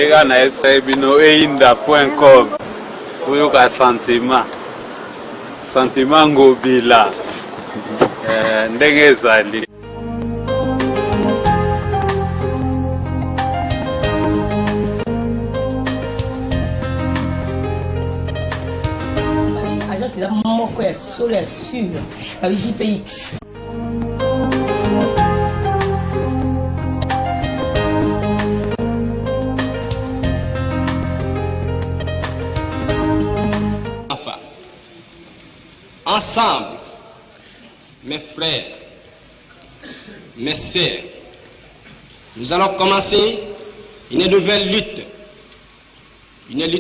ndeka na esebino einda.com kuyoka sentiment ngobila ndenge ezali. Moko ya solo ya sûr avec JPX. Enfin, ensemble, mes frères, mes sœurs, nous allons commencer une nouvelle lutte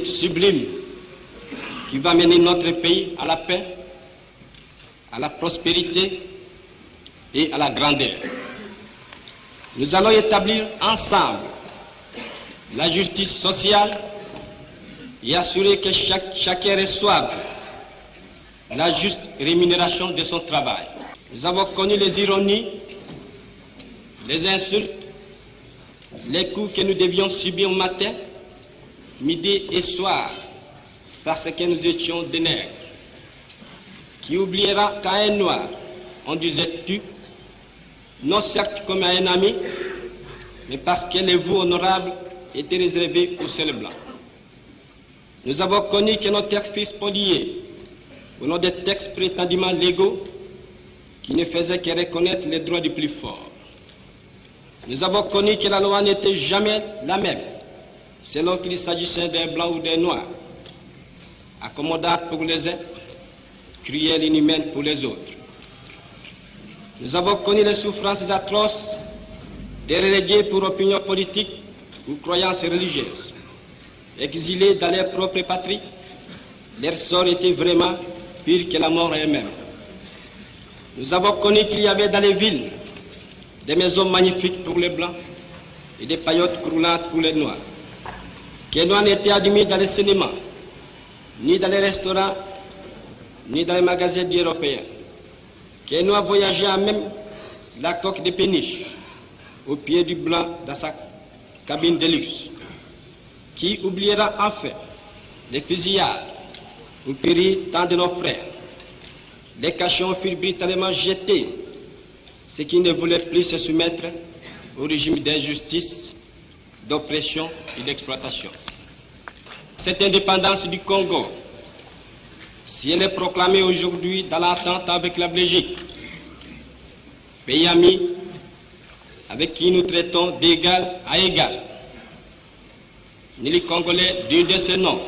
sublime qui va mener notre pays à la paix, à la prospérité et à la grandeur. Nous allons établir ensemble la justice sociale et assurer que chacun reçoive la juste rémunération de son travail. Nous avons connu les ironies, les insultes, les coups que nous devions subir matin, midi et soir, parce que nous étions des nègres. Qui oubliera qu'à un noir, on disait tu, non certes comme à un ami, mais parce que les voeux honorables étaient réservés aux seuls blancs. Nous avons connu que nos terres furent spoliées au nom des textes prétendument légaux qui ne faisaient que reconnaître les droits du plus fort. Nous avons connu que la loi n'était jamais la même, selon qu'il s'agissait d'un blanc ou d'un noir, accommodante pour les uns, cruelle et inhumaine pour les autres. Nous avons connu les souffrances atroces des relégués pour opinion politique ou croyances religieuses. Exilés dans leur propre patrie, leur sort était vraiment pire que la mort elle-même. Nous avons connu qu'il y avait dans les villes des maisons magnifiques pour les blancs et des paillotes croulantes pour les noirs. Que les noirs n'étaient admis dans les cinémas, ni dans les restaurants, ni dans les magasins européens. Que les noirs voyageaient à même la coque de péniche, au pied du blanc dans sa cabine de luxe. Qui oubliera enfin les fusillades où périrent tant de nos frères. Les cachons furent brutalement jetés, ceux qui ne voulaient plus se soumettre au régime d'injustice, d'oppression et d'exploitation. Cette indépendance du Congo, si elle est proclamée aujourd'hui dans l'entente avec la Belgique, pays ami avec qui nous traitons d'égal à égal, ni les Congolais d'un de ces noms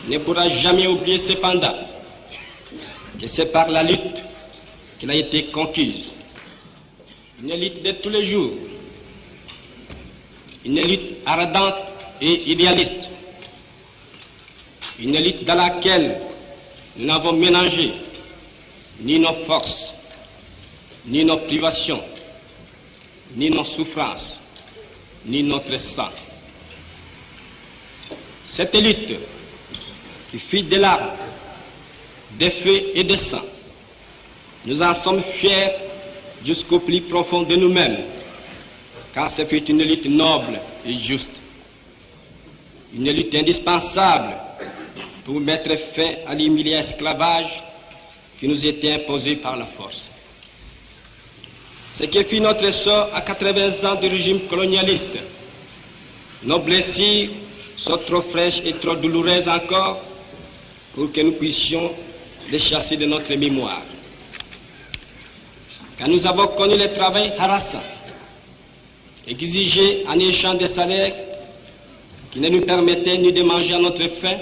ne pourra jamais oublier cependant que c'est par la lutte qu'elle a été conquise. Une lutte de tous les jours, une lutte ardente et idéaliste, une lutte dans laquelle nous n'avons ménagé ni nos forces, ni nos privations, ni nos souffrances, ni notre sang. Cette lutte qui fit des larmes, des feux et des sang, nous en sommes fiers jusqu'au plus profond de nous-mêmes, car ce fut une lutte noble et juste, une lutte indispensable pour mettre fin à l'humiliant esclavage qui nous était imposé par la force. Ce qui fut notre sort à 80 ans de régime colonialiste, nos blessures sont trop fraîches et trop douloureuses encore pour que nous puissions les chasser de notre mémoire. Quand nous avons connu le travail harassant, exigé en échange des salaires qui ne nous permettaient ni de manger à notre faim,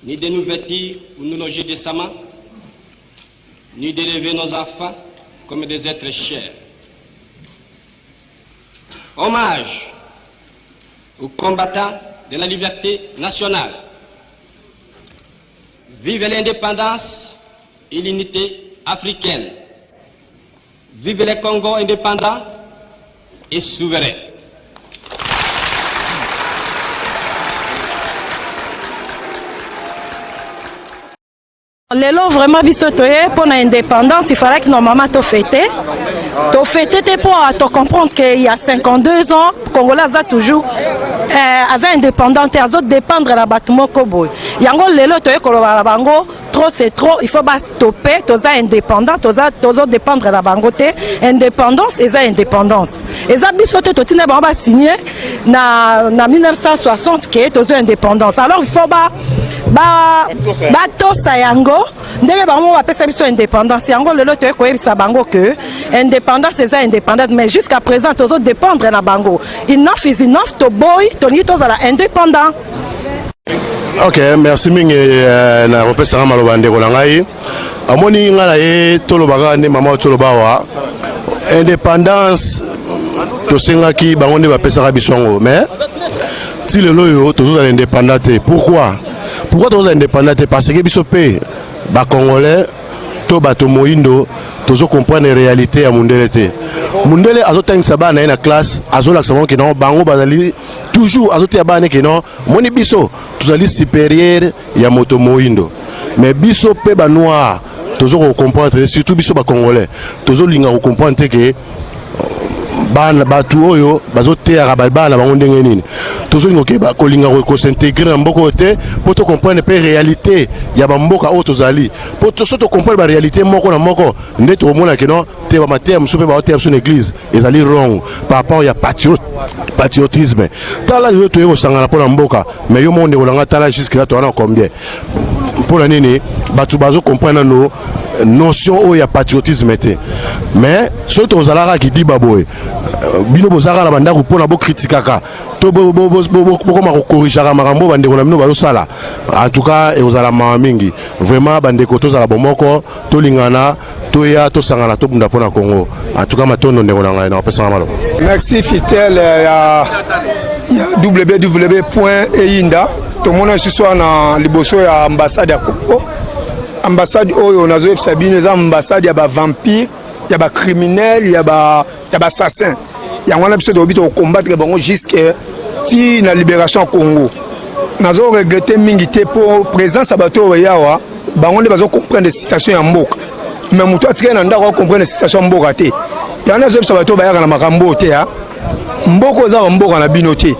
ni de nous vêtir ou nous loger décemment, ni d'élever nos enfants comme des êtres chers. Hommage aux combattants de la liberté nationale. Vive l'indépendance et l'unité africaine. Vive les Congo indépendants et souverains. Lelo vraiment biso toye pour l'indépendance, il fallait que normalement to fêter pour comprendre qu'il y a 52 ans, Congolais a toujours indépendant et a dépendre de la bâtiment Kobo. Yango lelo toye koloba bango trop c'est trop, il faut pas stopper, toza indépendant, toza dépendre de la bangote, indépendance et indépendance. Et ça biso te totine ba signé na 1960 que toza indépendance. Alors il faut pas tosa yango ndenge bango bapesa biso indépendance yango lelo toye koyebisa bango que indépendance eza indépendante mais jusqu'à présent tozo dépendre na bango enough is enough to boy tolingi tozala indépendant. Ok, merci mingi na repesanga maloba ndeko na ngai amoni nga na ye tolobaka nde mama tolobawa indépendance tosengaki bango nde bapesaka biso yango mais ti lelo oyo tozozala indépendant te. Pourquoi tous indépendants? Parce que biso pe ba Congolais to bato moindo tozo comprendre les réalités à Mundele te. Mundele azotangisa bana na classe azola savon que non bango bazali toujours azotia bana que non moni biso tozali supérieur ya moto moindo. Mais biso pe ba noir tozo comprendre surtout biso ba Congolais tozo linga comprendre que bana batu oyo bazoteaka bana bango ndenge nini tozolinga ke bakolinga ko s'intégrer na mboko te po to comprendre pe réalité ya bamboka oyo tozali po to soto comprendre ba réalité moko na moko nde to mona ke non te ba mater musupe ba hotel sur l'église ezali wrong par rapport ya patriotisme tala yo to yo sangana po na mboka mais yo monde olanga tala jusqu'à to na combien pour la nini batu bazo comprendre no notion oyo ya patriotisme te mais soto ozalaka ki di baboy bino bozaka la banda ko pona bo critikaka to bo koma ko corriger makambo bande ko na bino bazosala en tout cas et ozala ma mingi vraiment bande ko tozala bomoko to lingana to ya to sangana to bunda pona Congo en tout cas matondo ndeko na ngai na pesa malo. Merci fidèle ya www.einda to mona ce soir na liboso ya ambassade ya Congo. Ambassade oyo nazo yebisa bino eza ambassade ya ba vampire ya ba criminel ya ba assassin yango na biso to bito combattre bango jusqu'à ti na libération Congo nazo regretter mingi te pour présence abato yawa bango nde bazo comprendre situation ya mboka mais muto atika na ndako comprendre situation ya mboka te yango nazo yebisa bato bayaka na makambo te ha mboko za mboka na bino te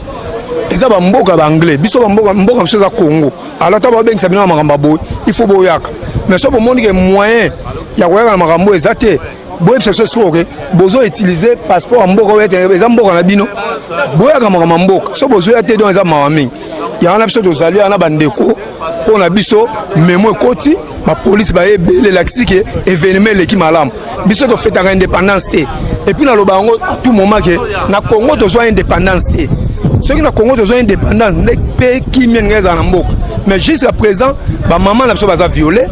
eza ba mboka ba anglais biso ba mboka biso za Congo alors ta ba bengisa bino makambo boy il faut boyaka mais so bo moni ke moyen ya koyaka na makambo ezate boye biso so ke bozo utiliser passeport mboka wete eza mboka na bino boyaka makambo mboka so bozo ya te donc eza mawa mingi ya na biso tozali na bandeko po na biso memo ekoti ba police ba ebele laksike événement leki malamu biso to fêtaka indépendance te et puis na loba ngo tout moment ke na Congo tozo indépendance te ceux qui na Congo tozo indépendance ne pe ki miengeza na mboka mais jusqu'à présent ba maman na biso baza violé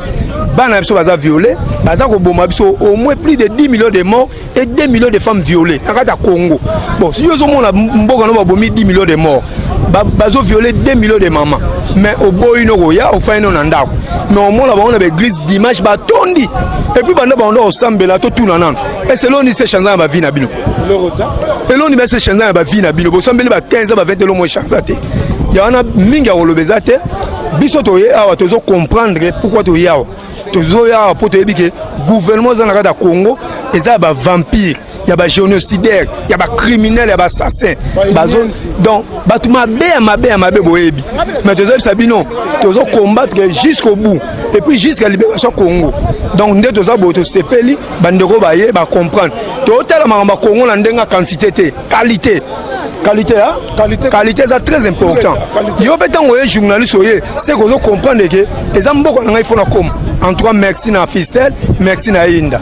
bana biso baza violé baza ko boma biso au moins plus de 10 millions de morts et 2 millions de femmes violées na kata Congo. Bon si yo zo mona mboka no ba bomi 10 millions de morts bazo violé 2 millions de mamans mais au boy no ko ya au faino na ndako mais au moins là on a l'église dimanche ba tondi et puis banda ba on do sambela to tuna nan et c'est l'oni se chanza ba vie na bino et l'oni ba se chanza ba vie na bino bo sambela ba 15 ba 20 lo mo chanza te ya na minga ko lobeza te biso to ye awa tozo comprendre pourquoi to ya tozo ya pour te dire que gouvernement za na kata Congo eza ba vampire ya ba génocidaire ya ba criminel ya ba assassin bazo donc batu mabe boyebi mais tozo sabino tozo combattre jusqu'au bout et puis jusqu'à libération Congo donc nde tozo boto sepeli bandeko baye ba comprendre to tala makamba Congo na ndenga quantité te qualité c'est très important. Yo peut-être un journaliste c'est que vous comprendre que les amboko na ifona comme en tout cas merci na Fistel merci na Inda.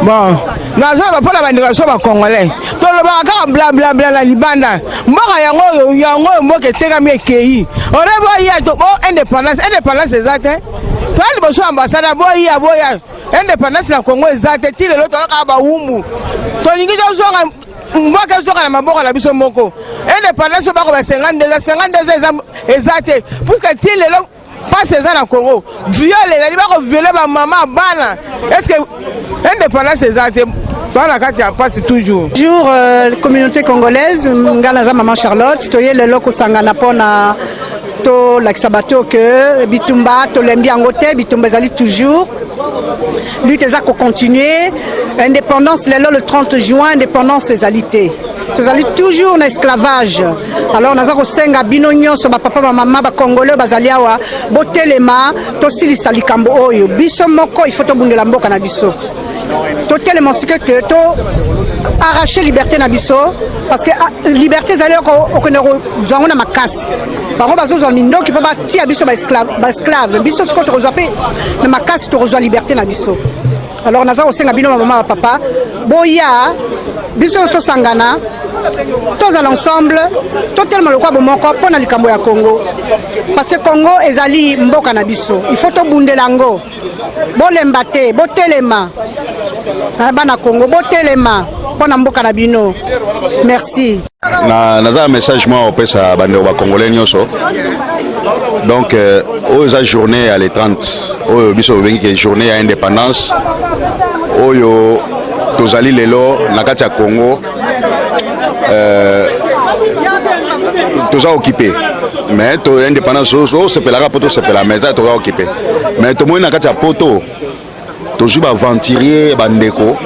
Bon na zo ba pona bandika so ba congolais to lo ba ka bla bla bla la libanda mboka yango mboka teka mi ekei orebo ya to indépendance exacte to ali boso ambassade boya indépendance na Congo exacte ti le to ka ba umbu to lingi to zonga mboka soka na maboka na biso moko indépendance ba ko 52 exacte pour que ti le pas ces ans en Congo violer les ba ko violer ba maman bana est-ce que indépendance exacte dans la carte passe toujours communauté congolaise ngana za maman Charlotte toye le loko sangana pona to lakisa bato que bitumba to lembi yango te bitumba ezali toujours lutte eza continuer indépendance lelo le 30 juin indépendance ezali te tozali toujours na esclavage alors naza kosenga bino nyonso bapapa bamama bakongolais bazali awa botelema tosilisa likambo oyo biso moko il faut tobundela mboka na biso totelema osike ke to arracher liberté na biso parce que liberté ezali okende kozwango na makasi bango bazozwa mindoki mpo batia biso baesclave biso sikoyo tokozwa mpe na makasi tokozwa liberté na biso alors naza kosenga bino bamama bapapa boya biso tosangana tozala ensemble totelema lokwa bomoko mpo na likambo ya Congo parce que Congo ezali mboka na biso il faut tobundela yango bolemba te botelema bana Congo botelema mpo na mboka na bino merci naza message moi opesa bandeko bakongolais nyonso donc oyo eza journée ya le 30 oyo biso obengi ke journée ya indépendance oyo tozali lelo na kati ya Congo toza occupé mais to indépendance osepelaka mpo tosepela mais eza toza occupé mais tomoni na kati ya poto tozwi baventurier bandeko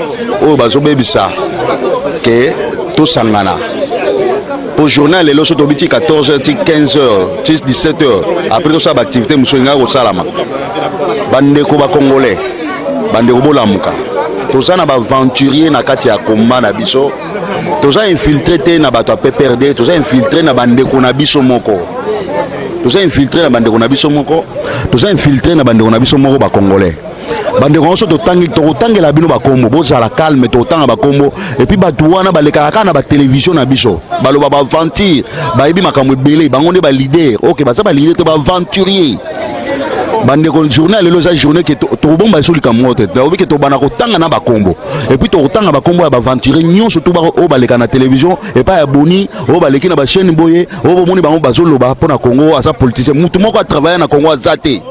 oyo bazobebisa ke tosangana pour journée lelo so tobiti 14h ti 15h ti 17h après tosala baactivité mosusu engaka kosalama bandeko bakongolais bandeko bolamuka toza na baventurier na kati ya komba na biso toza infiltré te na bato ya PPRD toza infiltré na bandeko na biso moko toza infiltré na bandeko na biso moko toza infiltré na bandeko na biso moko bakongolais bandeko nyonso tokotangela bino bakombo bozala calme tokotanga bakombo epuis bato wana balekaka kaka na batelevizio na biso baloba baventure bayebi makambo ebele bango nde balider ok baza balider te baventurier bandeko journée lelo eza journée ke tokobomba biso likambo te toyebi ke tobanda kotanga na bakombo epuis tokotanga bakombo ya baventurier nyonso to oyo baleka na télévision epai ya boni oyo baleki na bachaîne boye oyo bomoni bango bazoloba mpo na Congo aza politicien mutu moko atravaille na Congo aza te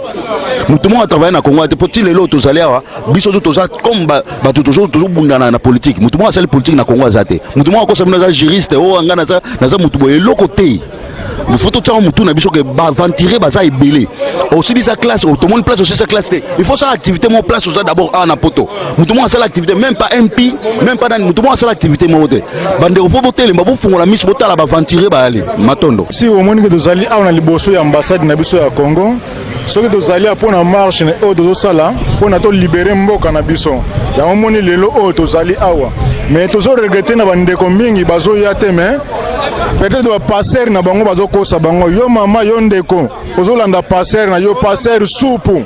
mutu moko atravaille na Congo te po ti lelo tozali awa biso to toza comme bato tozobundana na politique mutu moko asali politique na Congo aza te mutu moko akosa bino aza juriste oyo anga naza mutu boye eloko te il faut tout mutu na biso ke baventurier baza ebele aussi sa classe automone place aussi sa classe il faut ça activité mon place aussi d'abord à poto mutu moko asala activité même pas MP même pas dans mutu moko asala activité mo te bandeko fo botele mabo fungola miso botala baventurier baali matondo si omoni ke tozali awa na liboso ya ambassade na biso ya Congo soki tozali mpona marche oyo tozosala mpona tolibere mboka na biso yango moni lelo oyo tozali awa mais tozoregrete na bandeko mingi bazoya te mais peut-être bapasser na bango bazokosa bango yo mama yo ndeko ozolanda passer na yo passer supu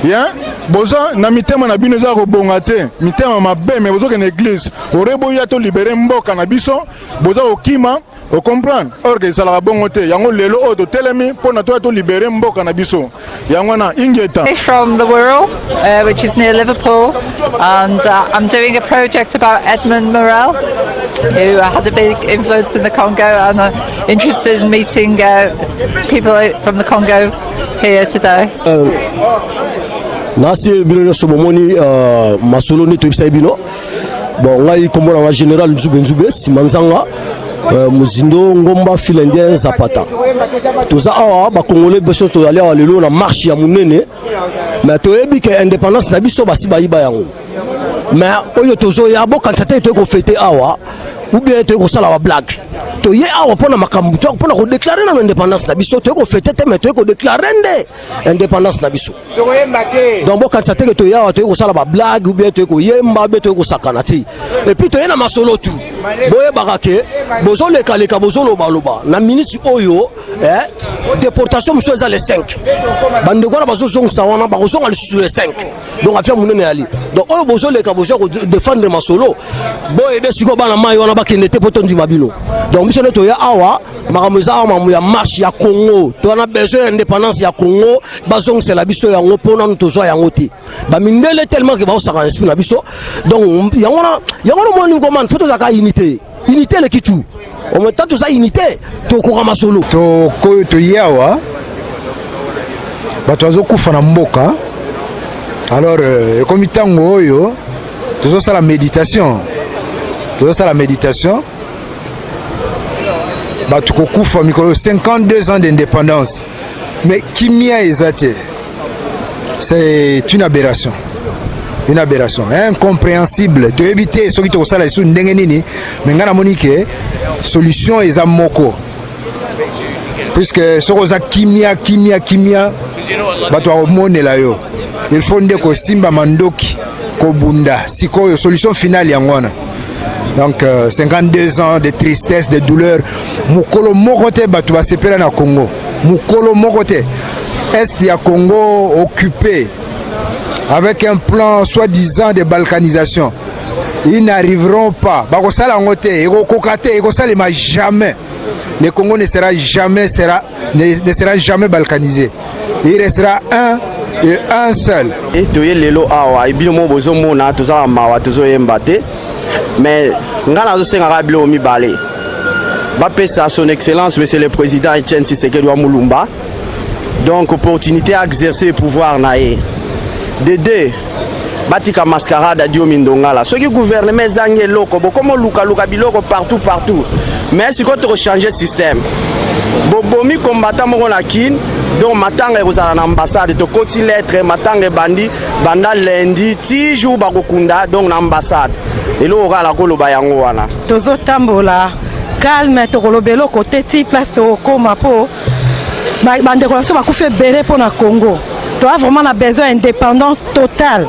ya boza na mitema na bino eza kobonga te mitema mabe mais bozokende église oreboya tolibere mboka na biso boza kokima o comprendre or que ça la bongo te yango lelo o to telemi pona to libérer mboka na biso yango na ingeta from the Wirral which is near Liverpool and I'm doing a project about Edmund Morel who had a big influence in the Congo and I'm interested in meeting people from the Congo here today. Nasi bino somomoni masolo ni to bino bon ngai komona wa général Nzube Simanzanga Muzindo Ngomba Filendien Zapata toza awa bakongolais beso to ali awa lelo na marche ya munene mais to yebi ke indépendance na biso basi bayiba yango mais oyo tozo ya bo kantate to ko fêter awa ou bien to ko sala wa blague to ye awa pona makambu to pona ko déclarer na indépendance na biso to ko fêter te mais to ko déclarer indépendance na biso donc bo kantate to ya to ko sala ba blague ou bien to ko yemba be to ko sakana ti et puis to ye na masolo tu boye bakake bozo le kaleka bozo loba loba na minute oyo déportation monsieur za les 5 bande ko na bazo zongsa wana ba kozonga sur les 5 donc afia munene ali donc oyo bozo le ka bozo ko défendre masolo boye de siko bana mai wana bakende te poto ndi mabilo donc monsieur to ya awa makamuza awa mamu ya marche ya Congo to na besoin indépendance ya Congo bazongsa la biso yango pona ntozo yango te ba mindele tellement que ba osaka esprit na biso donc yango moni ko man photo za ka unité le kitu on met tout ça unité to ko masolo to yawa bato azokufa na mboka alors comme tango oyo tozo sala méditation bato ko kufa mikolo 52 ans d'indépendance Mais Kimia Ezate, c'est une aberration. Une aberration incompréhensible de éviter ce qui est au salon sous Ndengenini, mais ngana monique solution est à moko. Puisque ce que kimia bato mone la yo. Il faut ndeko simba mandoki kobunda siko solution finale yangwana. Donc 52 ans de tristesse, de douleur. Mukolo mokote bato ba sepela na Congo. Mukolo mokote est ya Congo occupé avec un plan soi-disant de balkanisation. Ils n'arriveront pas. Jamais. Le Congo ne sera jamais balkanisé. Il restera un et un seul. Mais à son excellence, monsieur le président Etienne Tshisekedi Mulumba, donc opportunité à exercer le pouvoir naé. Dédé batika mascarade à Dio Mindongala. Ce qui gouvernement zangé loko, comme luka biloko partout. Mais si quand on changer le système, bobomi combattant mon lakin, donc matanga vous à l'ambassade, to koti lettre, matanga bandi, banda lundi, 10 jours bakokunda, donc l'ambassade. Et là on va la kolo bayango wana. Tozo tambola, calme, to kolobelo côté ti place to koma po. Bande relation va couper belé pour na Congo. Tu as vraiment besoin d'indépendance totale.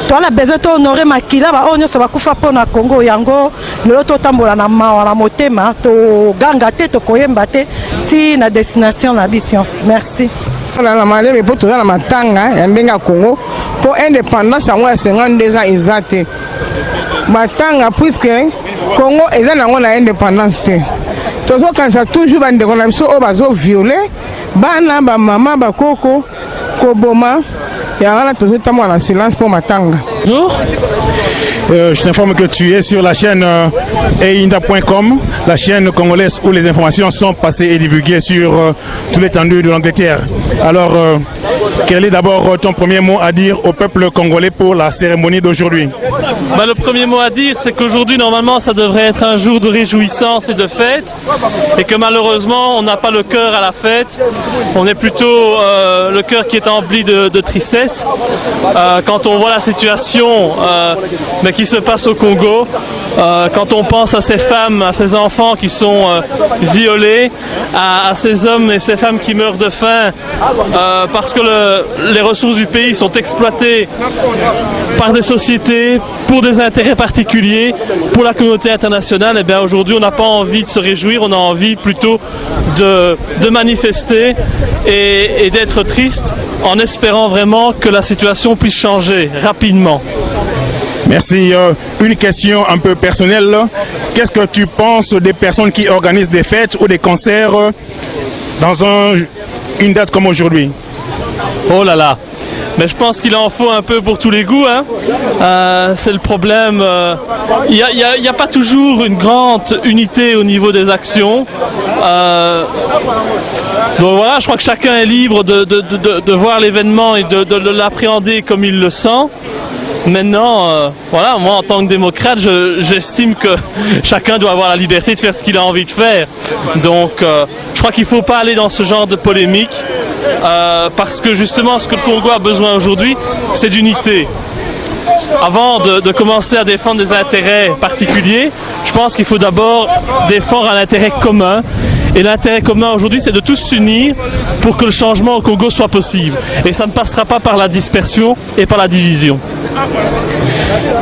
Tu as besoin d'honorer Makila, on se va couper pour na Congo yango, l'autre tambola na mawa motema, to gangate to koyembate ti na destination na mission. Merci. La malade mais pour tout la matanga yandenga Congo pour indépendance en 52 ans exact. Matanga puisque Congo est en indépendance. Toujours quand ça toujours bande ko na biso o bazo violer bana ba mama ba koko koboma ya toujours tamo en silence pour matanga. Bonjour. Je t'informe que tu es sur la chaîne einda.com, la chaîne congolaise où les informations sont passées et divulguées sur toute l'étendue de l'Angleterre. Alors, quel est d'abord ton premier mot à dire au peuple congolais pour la cérémonie d'aujourd'hui? Le premier mot à dire, c'est qu'aujourd'hui, normalement, ça devrait être un jour de réjouissance et de fête, et que malheureusement, on n'a pas le cœur à la fête. On est plutôt le cœur qui est empli de tristesse quand on voit la situation mais qui se passe au Congo, quand on pense à ces femmes, à ces enfants qui sont violés, à ces hommes et ces femmes qui meurent de faim parce que les ressources du pays sont exploitées par des sociétés pour des intérêts particuliers, pour la communauté internationale. Et bien aujourd'hui, on n'a pas envie de se réjouir, on a envie plutôt de manifester et d'être triste en espérant vraiment que la situation puisse changer rapidement. Merci. Une question un peu personnelle. Qu'est-ce que tu penses des personnes qui organisent des fêtes ou des concerts dans une date comme aujourd'hui? Oh là là! Mais je pense qu'il en faut un peu pour tous les goûts. Hein. C'est le problème. Il n'y a pas toujours une grande unité au niveau des actions. Donc voilà, je crois que chacun est libre de voir l'événement et de l'appréhender comme il le sent. Maintenant, voilà, moi en tant que démocrate, j'estime que chacun doit avoir la liberté de faire ce qu'il a envie de faire. Donc je crois qu'il ne faut pas aller dans ce genre de polémique parce que justement ce que le Congo a besoin aujourd'hui, c'est d'unité. Avant de commencer à défendre des intérêts particuliers, je pense qu'il faut d'abord défendre un intérêt commun. Et l'intérêt commun aujourd'hui, c'est de tous s'unir pour que le changement au Congo soit possible. Et ça ne passera pas par la dispersion et par la division.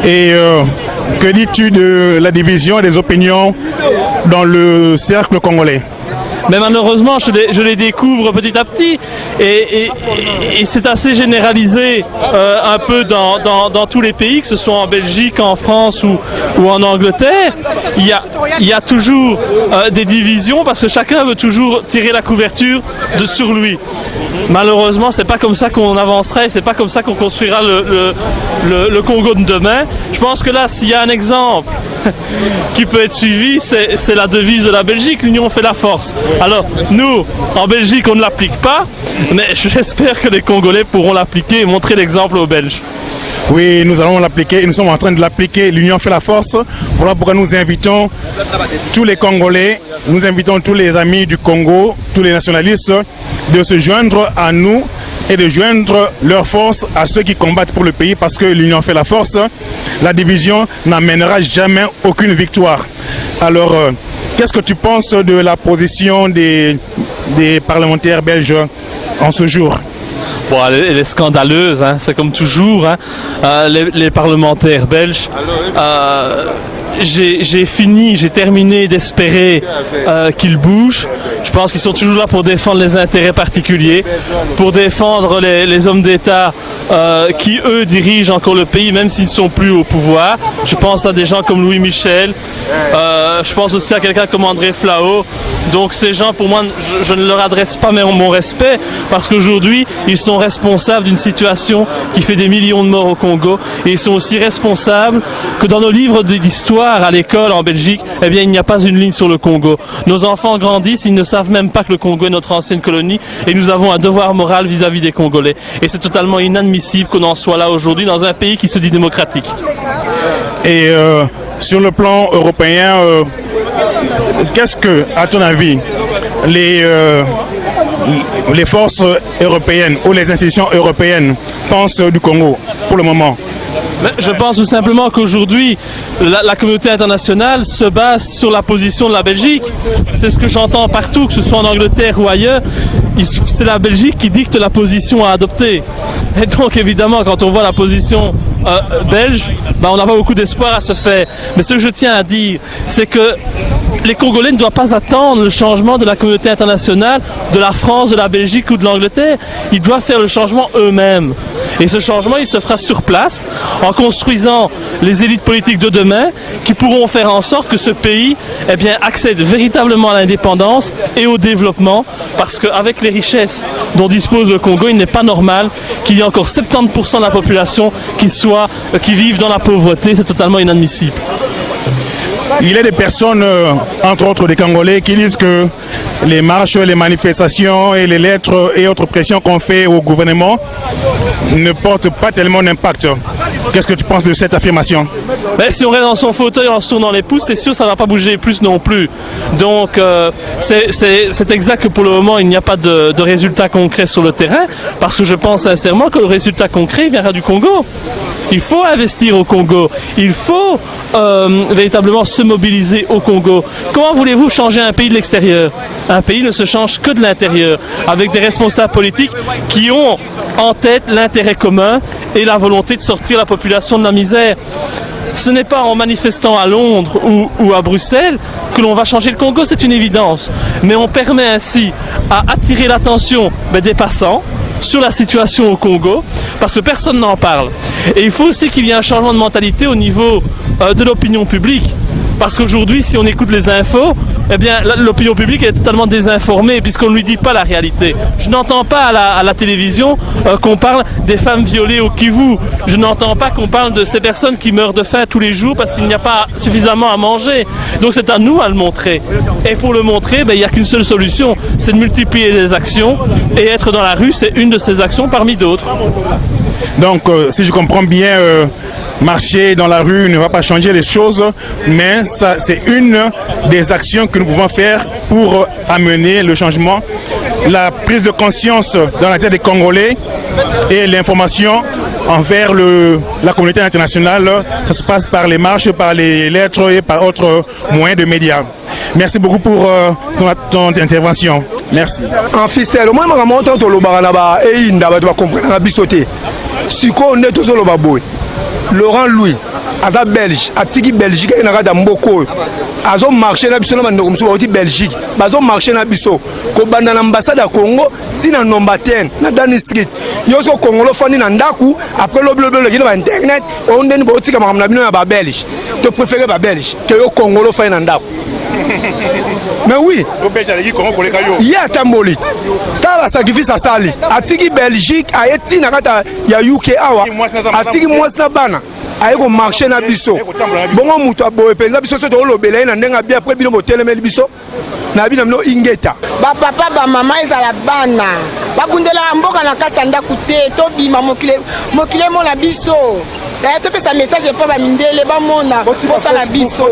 Et que dis-tu de la division des opinions dans le cercle congolais? Mais malheureusement, je les découvre petit à petit et c'est assez généralisé un peu dans tous les pays, que ce soit en Belgique, en France ou en Angleterre. Il y a toujours des divisions parce que chacun veut toujours tirer la couverture sur lui. Malheureusement, c'est pas comme ça qu'on avancerait, c'est pas comme ça qu'on construira le Congo de demain. Je pense que là, s'il y a un exemple qui peut être suivi, c'est la devise de la Belgique, l'union fait la force. Alors, nous, en Belgique, on ne l'applique pas, mais j'espère que les Congolais pourront l'appliquer et montrer l'exemple aux Belges. Oui, nous allons l'appliquer et nous sommes en train de l'appliquer. L'union fait la force. Voilà pourquoi nous invitons tous les Congolais, nous invitons tous les amis du Congo, tous les nationalistes de se joindre à nous et de joindre leur force à ceux qui combattent pour le pays parce que l'union fait la force. La division n'amènera jamais aucune victoire. Alors, qu'est-ce que tu penses de la position des parlementaires belges en ce jour? Bon, elle est scandaleuse, hein. C'est comme toujours, hein. Les parlementaires belges. J'ai terminé d'espérer qu'ils bougent. Je pense qu'ils sont toujours là pour défendre les intérêts particuliers, pour défendre les hommes d'État qui, eux, dirigent encore le pays, même s'ils ne sont plus au pouvoir. Je pense à des gens comme Louis Michel, je pense aussi à quelqu'un comme André Flao. Donc ces gens, pour moi, je ne leur adresse pas mon respect, parce qu'aujourd'hui, ils sont responsables d'une situation qui fait des millions de morts au Congo, et ils sont aussi responsables que dans nos livres d'histoire à l'école en Belgique, eh bien, il n'y a pas une ligne sur le Congo. Nos enfants grandissent, ils ne savent même pas que le Congo est notre ancienne colonie, et nous avons un devoir moral vis-à-vis des Congolais. Et c'est totalement inadmissible qu'on en soit là aujourd'hui dans un pays qui se dit démocratique. Et sur le plan européen, qu'est-ce que, à ton avis, les forces européennes ou les institutions européennes pensent du Congo pour le moment? Je pense tout simplement qu'aujourd'hui, la communauté internationale se base sur la position de la Belgique. C'est ce que j'entends partout, que ce soit en Angleterre ou ailleurs. C'est la Belgique qui dicte la position à adopter. Et donc évidemment, quand on voit la position belge, on n'a pas beaucoup d'espoir à se faire. Mais ce que je tiens à dire, c'est que les Congolais ne doivent pas attendre le changement de la communauté internationale, de la France, de la Belgique ou de l'Angleterre. Ils doivent faire le changement eux-mêmes. Et ce changement, il se fera sur place, en construisant les élites politiques de demain, qui pourront faire en sorte que ce pays, eh bien, accède véritablement à l'indépendance et au développement, parce qu'avec les richesses dont dispose le Congo, il n'est pas normal qu'il y ait encore 70% de la population qui vivent dans la pauvreté. C'est totalement inadmissible. Il y a des personnes, entre autres des Congolais, qui disent que les marches, les manifestations et les lettres et autres pressions qu'on fait au gouvernement ne portent pas tellement d'impact. Qu'est-ce que tu penses de cette affirmation? Si on reste dans son fauteuil en se tournant les pouces, c'est sûr que ça ne va pas bouger plus non plus. Donc c'est exact que pour le moment il n'y a pas de résultat concret sur le terrain, parce que je pense sincèrement que le résultat concret viendra du Congo. Il faut investir au Congo, il faut véritablement se mobiliser au Congo. Comment voulez-vous changer un pays de l'extérieur? Un pays ne se change que de l'intérieur, avec des responsables politiques qui ont en tête l'intérêt commun et la volonté de sortir la population de la misère. Ce n'est pas en manifestant à Londres ou à Bruxelles que l'on va changer le Congo, c'est une évidence. Mais on permet ainsi à attirer l'attention des passants sur la situation au Congo, parce que personne n'en parle. Et il faut aussi qu'il y ait un changement de mentalité au niveau de l'opinion publique. Parce qu'aujourd'hui, si on écoute les infos, eh bien, l'opinion publique est totalement désinformée puisqu'on ne lui dit pas la réalité. Je n'entends pas à la télévision qu'on parle des femmes violées au Kivu. Je n'entends pas qu'on parle de ces personnes qui meurent de faim tous les jours parce qu'il n'y a pas suffisamment à manger. Donc c'est à nous à le montrer. Et pour le montrer, il n'y a qu'une seule solution, c'est de multiplier les actions. Et être dans la rue, c'est une de ces actions parmi d'autres. Donc, si je comprends bien, marcher dans la rue ne va pas changer les choses, mais c'est une des actions que nous pouvons faire pour amener le changement, la prise de conscience dans la tête des Congolais et l'information envers la communauté internationale. Ça se passe par les marches, par les lettres et par autres moyens de médias. Merci beaucoup pour ton intervention. Merci. En fistel, moi, je suis en train de comprendre. Laurent Louis, aza Belge, atiki Belgique et nakata mboko. Azo marché na biso na bandoko musu oti Belgique. Bazo marché na biso. Ko banda na ambassade ya Congo, tina nomba 10 na Dani Street. Yoso Congolo fani na ndaku, après le qui na internet, on ndeni bo tika makamna bino ya ba Belge. Tu préfères ba Belge que yo Congolo fani na ndaku. Mais oui, il y a Tambolit. C'est un sacrifice à Sali. Atiki Belgique, a été nakata ya UK awa. Atiki mwasna bana. Aiko marché na biso. Bongo mutu aboye penza biso so to lobela na ndenga bien après bino motelemeli biso. Na bino mino ingeta. Ba papa ba mama ezala bana. Ba bundela mboka na kati ya ndaku te to bima mokile mo na biso. topesa message epa bamindele bamona bosala biso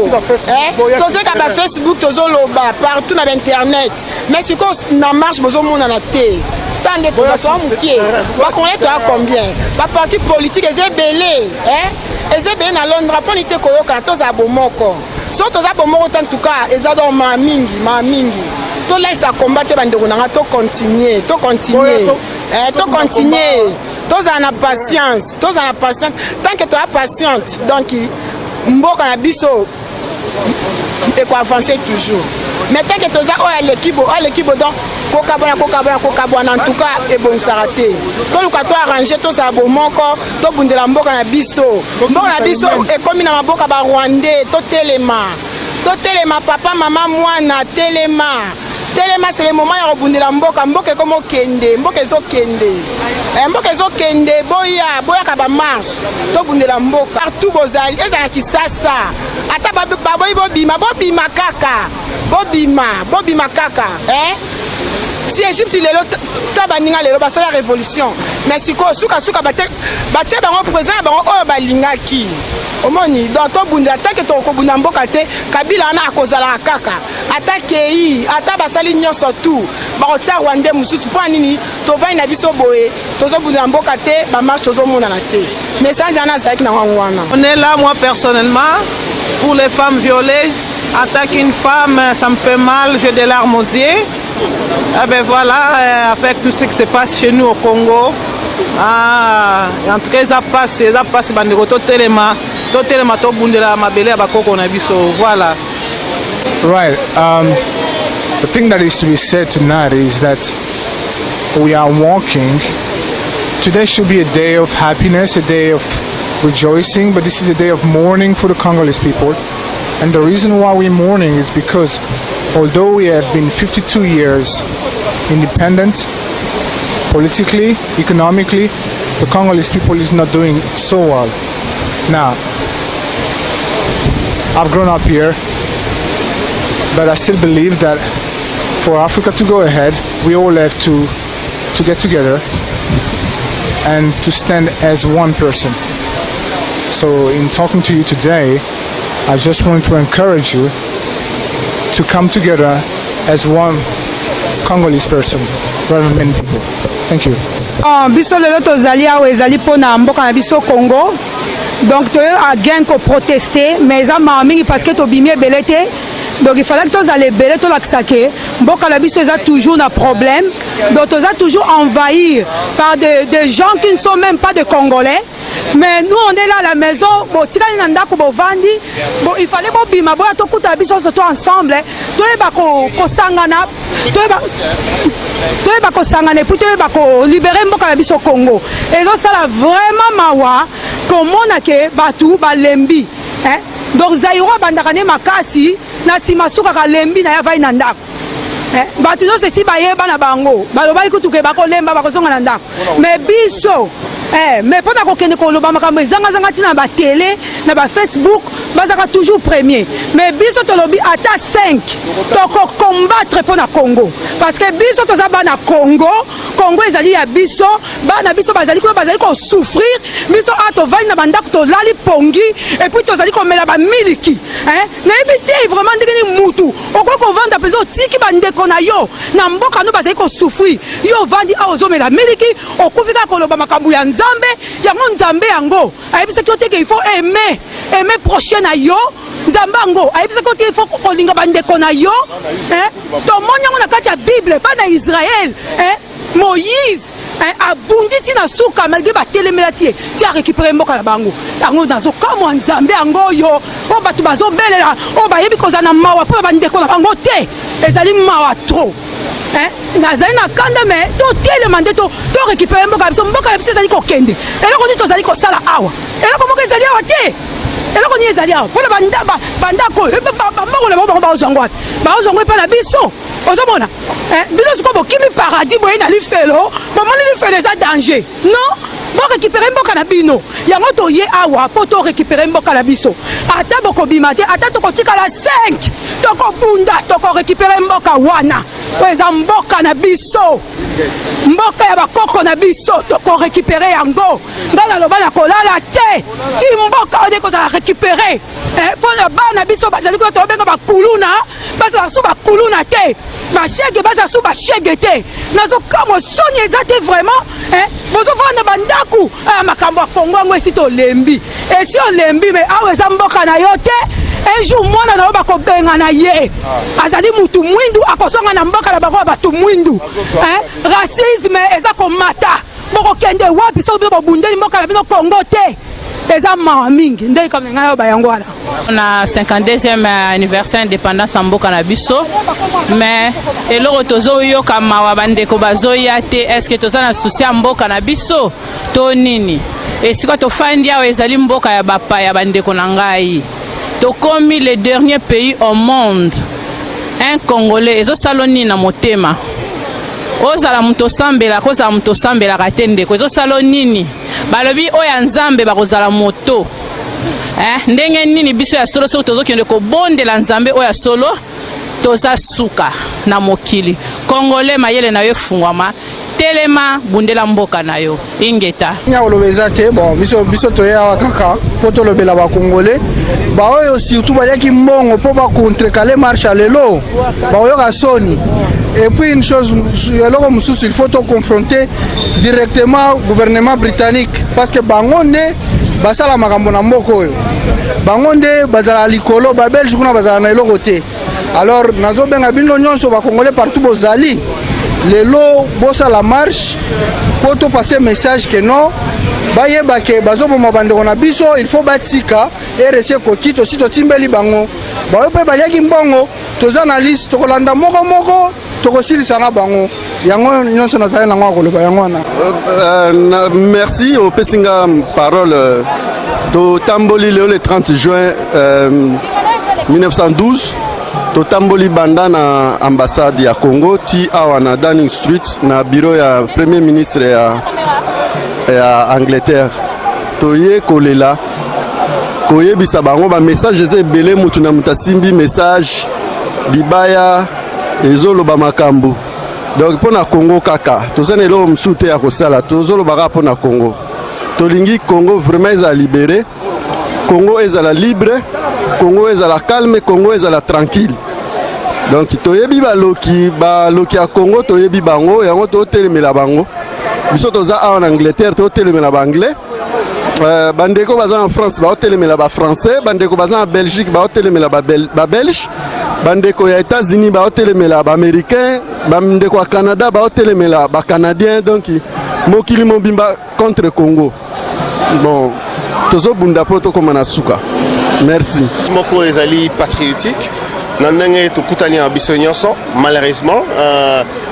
tozeka bafacebook tozoloba partout na bainternet mais sikoyo na marche bozomonana te tande toa mokie bakongole toya combien baparti politique eza ebele na londres mponi te koyokana tozala bomoko so toza bomoko te en tout cas eza donc maa mingi tolakisa combat te bandeko nanga tocontinue tozala na patience tant que toya patiente donc mboka na biso ekoavancer toujours mais tant que toza oyo alekibo donc kokabwana en tout cas ebongisaka te toluka toarrange tozala bomoko tobundela mboka na biso ekomi na maboka barwandais totelema papa mama mwana telema c'est le moment ya kobundela mboka ekomokende mboka ezokende boyaka bamarche tobundela mboka partout bozali ezala kisasa ata baboyi bobima kaka si Egypte lelo ta baninga lelo basala révolution mais sikoyo suka batie bango président bango oyo balingaki omoni donc tobundela tanke tokobunda mboka te kabila wana akozalaka kaka ata kei ata basali nyonso tu bakotia rwandais mosusu mpo nini tovai na biso boye tozobundela mboka te bamarche tozomonana te message wana azalaki na wango wana. On est là, moi personnellement, pour les femmes violées. En tant qu'une femme, ça me fait mal, j'ai des larmes aux yeux. Eh ben voilà, avec tout ce qui se passe chez nous au Congo, en tout cas, ça passe, bandeko totelema tobundela mabele ya bakoko na biso, voilà. Right. The thing that is to be said tonight is that we are walking. Today should be a day of happiness, a day of rejoicing, but this is a day of mourning for the Congolese people. And the reason why we're mourning is because although we have been 52 years independent, politically, economically, the Congolese people is not doing so well. Now, I've grown up here, but I still believe that for Africa to go ahead, we all have to get together and to stand as one person. So in talking to you today, I just want to encourage you to come together as one Congolese person rather than many people. Thank you. Biso lelo tozali awa ezali pona mboka na biso Congo. Donc toyo again ko protester mais za mingi parce que tobimi ebele te. Donc il fallait que tous les belés tout l'accès mboka na biso eza toujours un problème. Donc toza toujours envahir par des gens qui ne sont même pas des Congolais. Mais nous on est là à la maison, bon tikali na ndako bo vandi, bon il fallait bo bima bo to kuta biso surtout ensemble, to eba ko sangana, to eba ko sangana puis to eba ko libérer mboka na biso Congo. Et donc ça là vraiment mawa comment na ke batu ba lembi, hein? Donc Zaïro bandaka ne makasi na simasuka ka lembi na ya vai na ndako. Batu zo ceci ba yeba na bango, baloba ikutuke bako lemba bako zonga na ndako. Mais biso mais pendant qu'on kende koloba makambo zanga tina ba télé na ba Facebook bazaka toujours premier mais biso tolobi ata 5 toko combattre pour na Congo parce que biso toza ba na Congo ezali ya biso bana biso bazali ko souffrir biso ato vali na bandako to lali pongi et puis tozali ko mela ba miliki na ebité vraiment ndenge mutu okoko vanda peso tiki bandeko na yo na mboka no bazali ko souffrir yo vandi a ozomela miliki okufika koloba makambo ya Nzambe yango Nzambe yango ayebisa kote que il faut aimer prochain na yo Nzambe yango ayebisa kote il faut kolinga bandeko na yo to monya na kati ya Bible pas na Israël Moïse abundi tina suka malgré ba telemelati ti a récupérer mboka na bango yango nazo kama Nzambe yango yo o batu bazo belela o ba yebi kozana mawa po bandeko na bango te ezali mawa trop nazali na kanda mais to telema nde to récupérer mboka na biso ezali kokende eloko nini tozali kosala awa eloko moko ezali awa te eloko nini ezali awa mpona bandako bambongo na bango baozwango wapi baozwango epa na biso ozomona biso sikoyo bokimi paradis boye na lifelo bomoni lifelo eza danger non récupérer mboka na bino yango toye awa po to récupérer mboka na biso ata bokobima te ata tokotikala 5 tokobunda toko récupérer mboka wana po eza mboka na biso mboka ya bakoko na biso toko récupérer yango ngala loba na kolala te ti mboka ode kozala récupérer po na bana biso bazali ko tobenga bakuluna bazala su bakuluna te bashege bazala su bashege te nazokamwa soni eza te vraiment bozovanda bandaku makambo ya kongo yango esi tolembi esi olembi me awa eza mboka na yo te un jour mwana na yo bakobenga na ye azali mutu mwindu akosonga na mboka na bango ya bato mwindu racisme eza komata bokokende wapi soki bino bobundeli mboka na bino kongo te eza mawa mingi ndenge kama ngai oyo bayango wana na 52e anniversaire indépendance ya mboka na biso mais eloko tozoyoka mawa bandeko bazoya te estce toza na susi ya mboka na biso to nini esika tofandi awa ezali mboka ya bapaya bandeko na ngai tokomi le dernier pays au monde un congolais ezosala nini na motema ozala moto osambela kozala moto osambelaka te ndeko ezosala nini balobi oyo ya nzambe bakozala moto ndenge nini biso ya solo soki tozokende kobondela nzambe oyo ya solo toza suka na mokili congolais mayele na yo efungwama telema bundela mboka na yo ingeta nyakoloba eza te bon biso toye awa kaka mpo tolobela bacongolais baoyo surtout baliaki mbongo mpo bacontrekale marche ya lelo baoyoka soni et puis une chose eloko mosusu il faut toconfronter directement gouvernement britannique parce que bango nde basala makambo na mboka oyo bango nde bazala likolo babelge kuna bazala na eloko te alors nazobenga bino nyonso bacongolais partout bozali lelo bosala marche po topase message ke non bayeba ke bazoboma bandeko na biso il faut batika RC koki tosi totimbeli bango baoyo mpe baliaki mbongo toza na liste tokolanda moko tokosilisa na bango yango nyonso nazali nango akoloba yango wana merci opesinga parole totamboli leo le 30 juin 1912 totamboli banda na ambassade ya Congo ti awa na Downing Street na bureau ya premier ministre ya Angleterre toye kolela koyebisa bango ba message eze ebele mutu na mutasimbi message libaya ezoloba makambo donc pona Congo kaka tozana elo msute ya kosala tozoloba pona Congo tolingi Congo vraiment eza libéré Congo ezala libre Congo ezala calme Congo ezala tranquille donc toyebi baloki ya Congo toyebi bango yango totelemela bango biso toza awa na Angleterre totelemela ba anglais bandeko baza en France baotelemela ba français bandeko baza en Belgique baotelemela ba belge bandeko ya États-Unis baotelemela ba américain bandeko ya Canada baotelemela ba canadien donc mokili mobimba contre Congo bon tozobunda po tokoma na suka merci moko ezali patriotique na ndenge tokutani ya biso nyonso malheureusement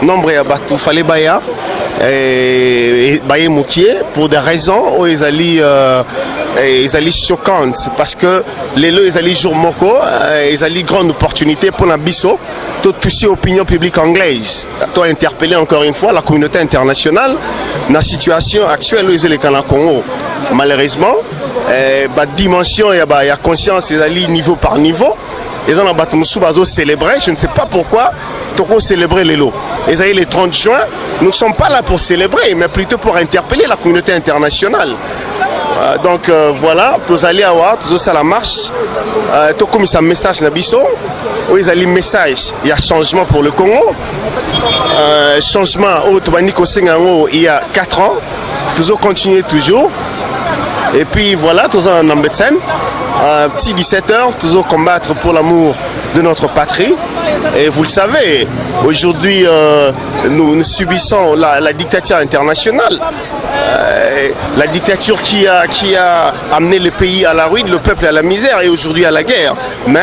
nombre ya bato fallait baya baye mokie pour des raisons où ezali choquantes parce que lelo ezali jour moko ezali grande opportunité pour la biso de toucher l'opinion publique anglaise to interpeller encore une fois la communauté internationale dans la situation actuelle où ezali kana Congo malheureusement ba dimension ya conscience ezali niveau par niveau et dans la Batmusu bazo célébrer, je ne sais pas pourquoi Toko célébrer les lots. Et ça y est, le 30 juin, nous ne sommes pas là pour célébrer, mais plutôt pour interpeller la communauté internationale. Donc voilà, tous allés à voir, tous à la marche, tout comme ça message nabiso, où ils allaient message, il y a changement pour le Congo, changement au Tobaniko Sengango il y a 4 ans, toujours continuer toujours. Et puis voilà, tous en Ambetsen, petit 17h, toujours combattre pour l'amour de notre patrie. Et vous le savez, aujourd'hui, nous subissons la dictature internationale. La dictature qui a amené le pays à la ruine, le peuple à la misère et aujourd'hui à la guerre. Mais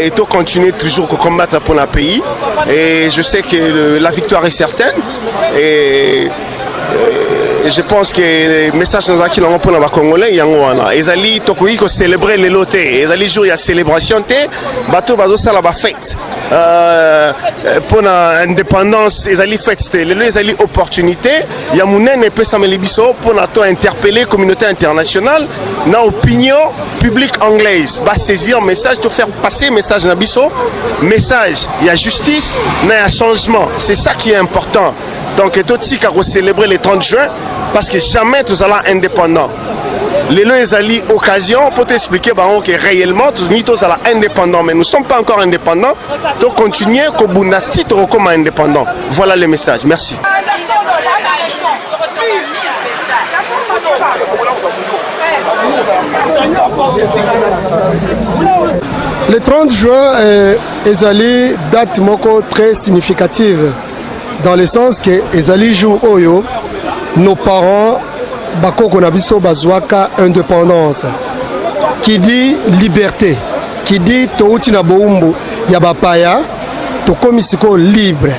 il faut continuer toujours à combattre pour le pays. Et je sais que la victoire est certaine. Et je pense que le message dans qui l'on pour les Congolais yangwana ezali tokoki ko célébrer les lotés ezali jour ya célébration té bato bazo sala ba fête pour l'indépendance ezali fête té les ezali opportunité ya munene pesa melibiso pour na to interpeller communauté internationale na opinion publique anglaise ba saisir message to faire passer message na biso message il y a justice mais il y a changement c'est ça qui est important. Donc, tout ce qui a célébré le 30 juin, parce que jamais nous allons indépendants. Les lois ont occasion pour t'expliquer que réellement, nous sommes indépendants, mais nous ne sommes pas encore indépendants. Donc, continuer comme un titre comme indépendant. Voilà le message. Merci. Le 30 juin est une date très significative. Dans le sens que ezali jour oyo nos parents bakoko na biso bazwaka indépendance qui dit liberté qui dit touti na boumbu ya bapaya to komisiko libre.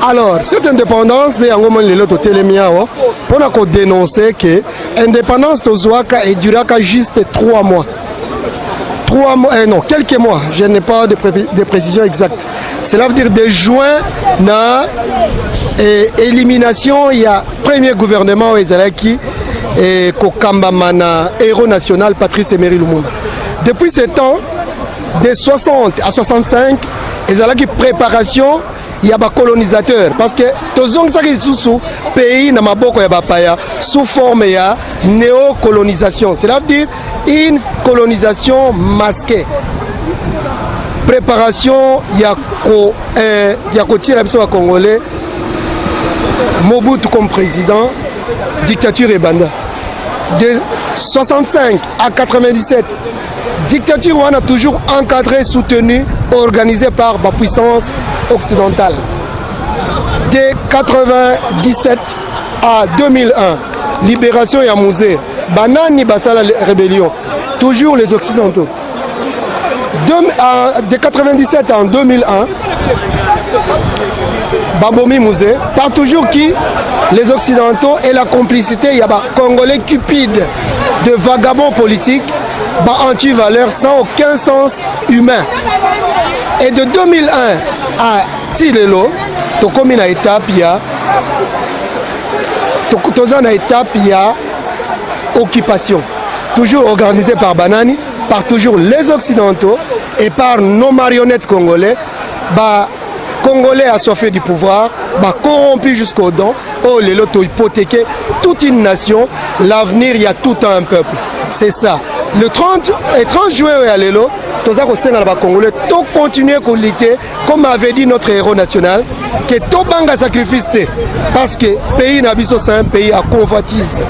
Alors cette indépendance de yango mon lelo to telemiao pona ko dénoncer que indépendance to zwaka et duraka juste 3 mois. 3 mois, non, quelques mois, je n'ai pas de précision exacte. Cela veut dire de juin na élimination, il y a premier gouvernement Ezalaki et Kokambamana, héros national Patrice Emery Lumumba. Depuis ce temps, de 60 à 65, Ezalaki préparation, il y a des colonisateurs parce que tous les pays na maboko ya bapaya sous forme ya néocolonisation. Cela veut dire une colonisation masquée. Préparation ya ko tira biso congolais Mobutu comme président, dictature Ebanda. De 65 à 97, dictature on a toujours encadré, soutenu, organisé par la puissance occidentale. De 97 à 2001, libération et musée, Banani Basala rébellion, toujours les occidentaux. De 97 à 2001, Babomi Musée, par toujours qui les occidentaux et la complicité, il y a des Congolais cupides de vagabonds politiques, anti-valeurs sans aucun sens humain. Et de 2001 à Tilelo, tu comme une étape, il y a occupation, toujours organisée par Banani, par toujours les occidentaux et par nos marionnettes congolais. Congolais assoiffés du pouvoir, corrompus jusqu'aux dents, oh les lotos hypothéqués, toute une nation, l'avenir, il y a tout un peuple. C'est ça. Le 30 juin, tous les Congolais, tout continuer à lutter, comme avait dit notre héros national, que tout banga sacrifice, parce que le pays Nabiso, c'est un pays à convoitise.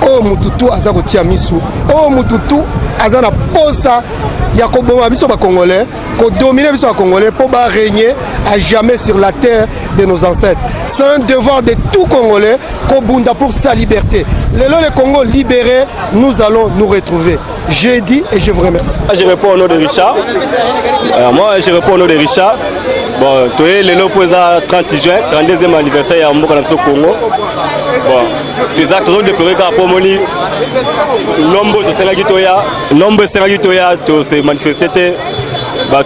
Oh Mututu, Azako Tiamisu, oh Mututu, Azana Posa, Yakobo Abiso Congolais, pour dominer les Congolais, pour régner à jamais sur la terre de nos ancêtres. C'est un devoir de tout Congolais, pour sa liberté. Le Congo libéré, nous allons nous retrouver. J'ai dit et je vous remercie. Je réponds au nom de Richard. Moi, je réponds au nom de Richard. Bon, tu es le 30 juin, 32e anniversaire à Mokanamso Congo. Bon, tu as toujours déploré qu'à Pomoni, nombre de Sénagitoya, tu s'est manifesté.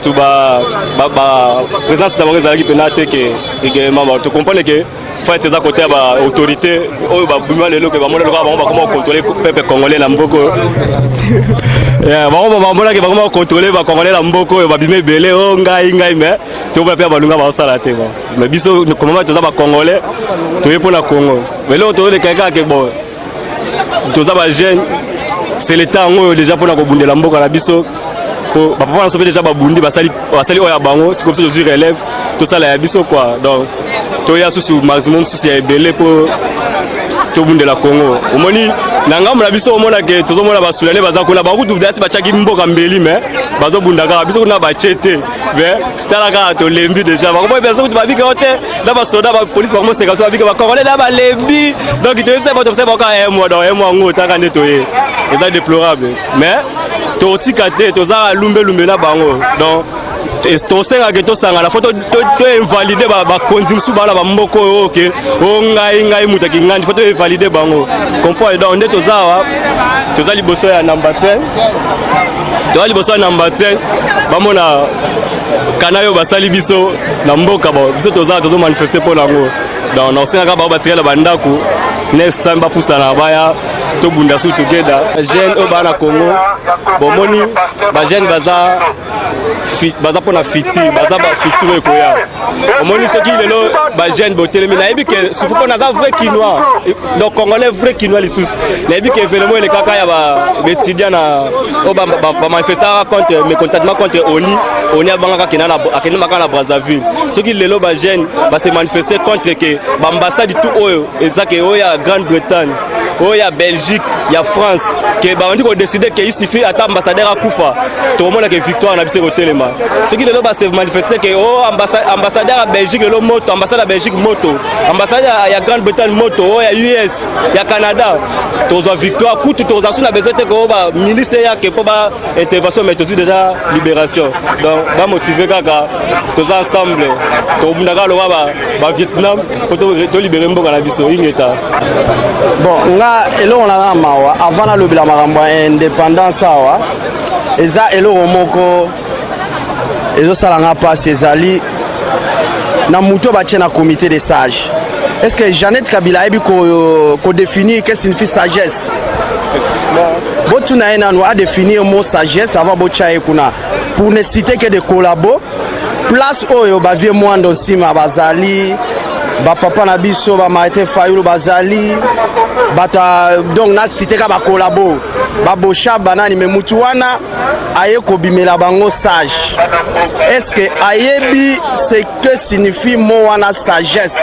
Tu présence de la qui pénate tu comprends que fait ces côté à autorité oh bah le que va comment contrôler le peuple congolais la mboko comment contrôler va congolais la mboko va bimer belé oh ngai mais tu vas faire balunga va sala te mais biso comment tu ça va congolais tu es pour la Congo mais là on te dit quelqu'un que bon tu ça va jeune c'est l'état déjà pour la kobunde la mboko la biso papa on s'est déjà babundi basali oya bango c'est comme ça je suis relève tout ça la biso quoi donc toya sous maximum sous ya belé pour tout le monde de la Congo au moni nangam la biso au mona que tout le monde va soulever baza ko la ba kutu dasi ba chaki mboka mbeli mais bazo bundaka biso na ba chete mais talaka to lembi déjà ba ko personne ba bika hote là ba soda ba police ba mo se ka so ba bika ba congolais là ba lembi donc tu sais pas ka moi dans moi ngota ka netoyer c'est déplorable mais totikate toza lumbe na bango donc tosengaka tosangana fo toinvalide bakonzi mosusu bana bamboko oyo oke o ngai moto akingandi fo toinvalide bango comprendre donc nde toza awa toza liboso ya number 10 bamona kana oyo basali biso na mboka biso toza tozomanifeste mpo nango donc nasengaka bao batikala bandako next time bapusana baya tobunda su together jeune oyo baa na Congo bomoni bajeune baza mpona futur baza bafutur oyo ekoya omoni soki lelo bajeune botelemi nayebi ke sufu mpo naza vrai kinois donc congolais vrai kinois lisusu nayebi ke événement elekaka ya baétudiant na oyo bamanifestaka contre mécontentement contre oni abangaka akendemaka na Brazzaville soki lelo bajeune base manifeste contre ke baambassade tout oyo ezake oyo ya Grande-Bretagne oyo ya Belgique ya France ke bandi kodeside ke isifi ata ambassadeur akufa tokomona ke victoire na biso kotelema soki lelo base manifeste ke ambassadeur ya Belgique lelo moto ambassade ya Belgique moto ambassade ya Grande-Bretagne moto oyo ya US ya Canada tozwa victoire kutu toza suna besoin te ko ba milice ya ke po ba intervention mais tozi déjà libération donc ba motiver kaka toza ensemble tobundaka lo ba Vietnam ko to libérer mboka na biso ingeta bon nga eloko na mawa avant na lobela makambo ya indépendance awa eza eloko moko ezosalanga mpasi ezali na moto batie na comité de sages. Est-ce que Jeannette Kabila ayebi kodéfinir qu'est-ce que signifie sagesse? Botuna enano a définir mot sagesse avant botia kuna pour ne citer que des collabos place oyo bavie mwando nsima bazali papa na biso Martin Fayulu bazali bata donc na cité ka ba collabo bosha banani me mutu wana aye kobimela bango sage. Est-ce que ayebi ce que signifie mot wana sagesse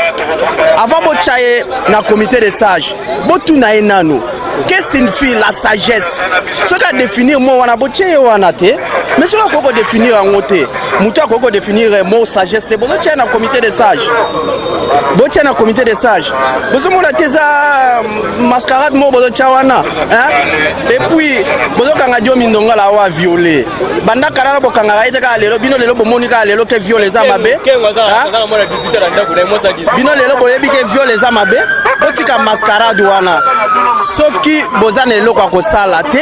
avant bochaye na comité de sages botuna enano qu'est-ce que signifie la sagesse? Ce qu'a définir mot wana bochaye wana te mais ce qu'on définir en côté mutu akoko définir mot sagesse c'est bon na comité de sages botia na comité de sages bozomona teza mascarade mo bozotia wana et puis bozokanga dio mindonga la wa violé banda karala bokanga ite ka lelo bino lelo bomoni ka lelo ke violé za mabe bino lelo boyebi ke violé za mabe botika mascarade wana soki bozana eloko akosala te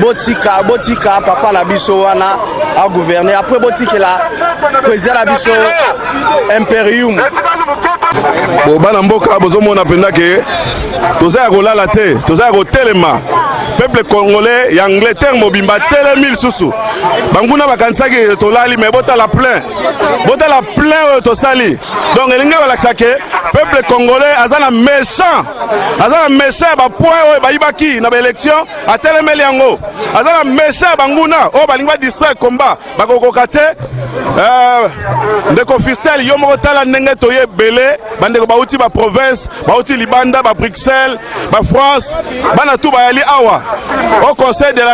botika papa na biso wana a gouverner après botikela président na biso imperium bana mboka bozomona penda ke toza ya kolala te toza ya kotelema peuple congolais ya Angleterre mobimba telemi lisusu banguna bakanisaki tolali mais botala plein oyo tosali donc elingi balakisa ke peuple congolais aza na méchant ya bapoint oyo bayibaki na baélection atelemeli yango aza na méchant ya banguna oyo balingi badistraire combat bakokoka te ndeko Fistel yo moko tala ndenge toye ebele bandeko bauti ba province bauti libanda ba Bruxelles ba France bana tu bayali awa au conseil de la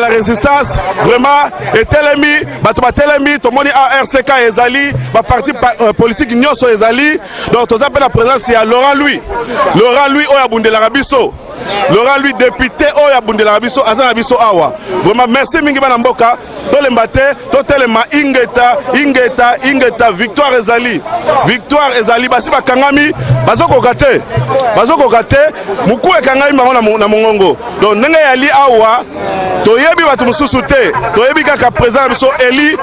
résistance vraiment etelemi bato batelemi tomoni ARCK ezali ba parti politique nyonso ezali donc toza pe la présence ya Laurent Louis oyo abundelaka biso Laurent Louis député oyo abundelaka biso aza na biso awa vraiment merci mingi bana mboka tolemba te totelema ingeta victoire ezali basi bakangami bazokoka te muku ekangami bango na mongongo donc ndenge yali awa toyebi bato mosusu te toyebi kaka président na biso eli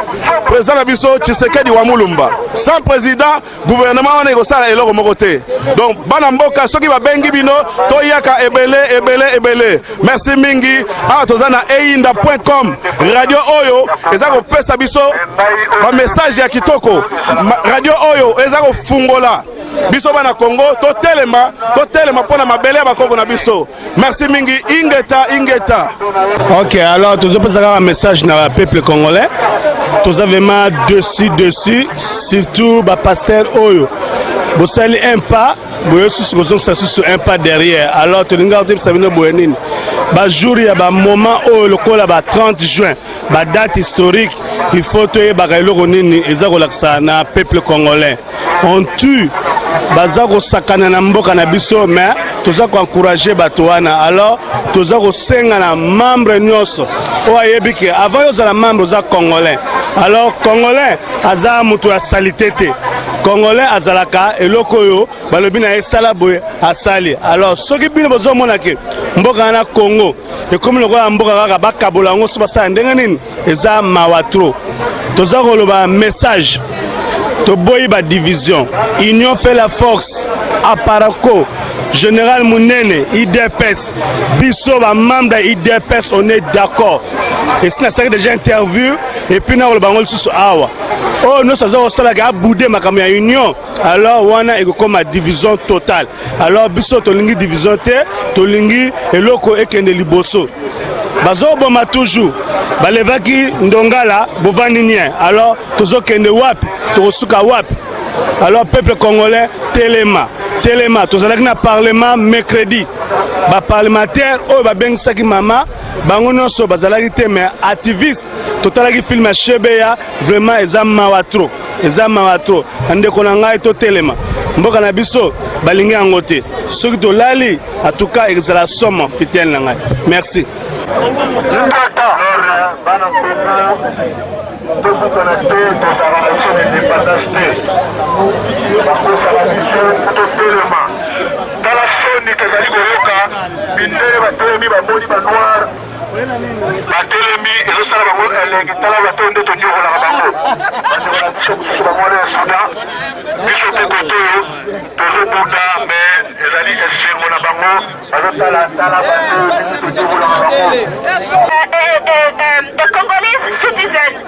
président na biso Tshisekedi wa Mulumba sans président gouvernement wana ekosala eloko moko te donc bana mboka soki babengi bino toyaka ebele merci mingi awa toza na einda.com radio oyo eza kopesa biso ba message ya kitoko radio oyo eza kofungola biso bana Congo totelema pona mabele ya bakongo na biso merci mingi ingeta. Ok, alors tozopesa un message na peuple congolais toza vraiment dessus surtout ba pasteur oyo bosali un pas sur un pas derrière alors tolinga sabino boyenini ba jour ya ba moment oyo lokola ba 30 juin ba date historique il faut toye ba kailo nini eza kolakisa na peuple congolais on tue baza kosakana na mboka na biso mais toza koencourager bato wana. Alors toza kosenga na membre nyonso oyo ayebi ke avant yo ozala membre oza congolais. Alors congolais aza moto ya salité te, congolais azalaka eloko oyo balobi na esala boye asali. Alors soki bino bozomona ke mboka wana Congo ekomi lokola mboka kaka bakabola yango so basala ndenge nini eza mawa tro. Toza koloba message toboyi ba division, union fait la force, Aparako, Général Mounene, IDPS, biso ba membre de IDPS, on est d'accord. Et si on a déjà interview et puis on a le sur awa. Oh nous sommes au boudé ma comme union. Alors wana eko comme division totale. Alors biso to lingi division te, to lingi eloko ekende liboso. Bazo boma toujours. Balevaki ndongala bovani nien. Alors tozo kende wap, to suka wap. Alors peuple congolais Téléma, tous allons na parlement mercredi. Ba parlementaire o ba beng saki mama, bango nyonso bazalaki te mais activiste. Totalaki film Shebeya vraiment ezama watro. Ezama watro. Ande kona ngai to Téléma. Mboka na biso balingi yango te. Soki to lali en tout cas ezala somme fidèle na ngai. Merci. Tous vous connecter dans sa relation d'indépendance. Parce que ça va mission totalement. Dans la zone que Zali Boyoka, Bindé, Batelemi, Bamoni, Banoir, Batelemi, et le Salabamo, et Tala Baton de Tonio, la Rabango. La mission que ce soit moi, le Soudan, mission de Totoyo, toujours Bouddha, mais Zali est sur mon Abango, alors Tala Baton, Tonio, la Rabango. The Congolese citizens.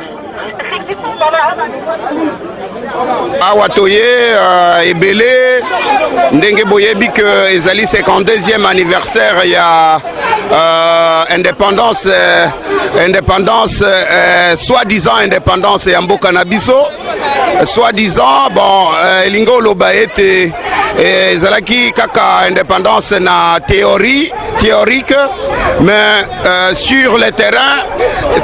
Awa toye ebele ndenge boyebi que ezali 52e anniversaire ya indépendance soi-disant indépendance ya mboka na biso, soi-disant bon elingo loba ete ezalaki kaka indépendance na théorique mais sur le terrain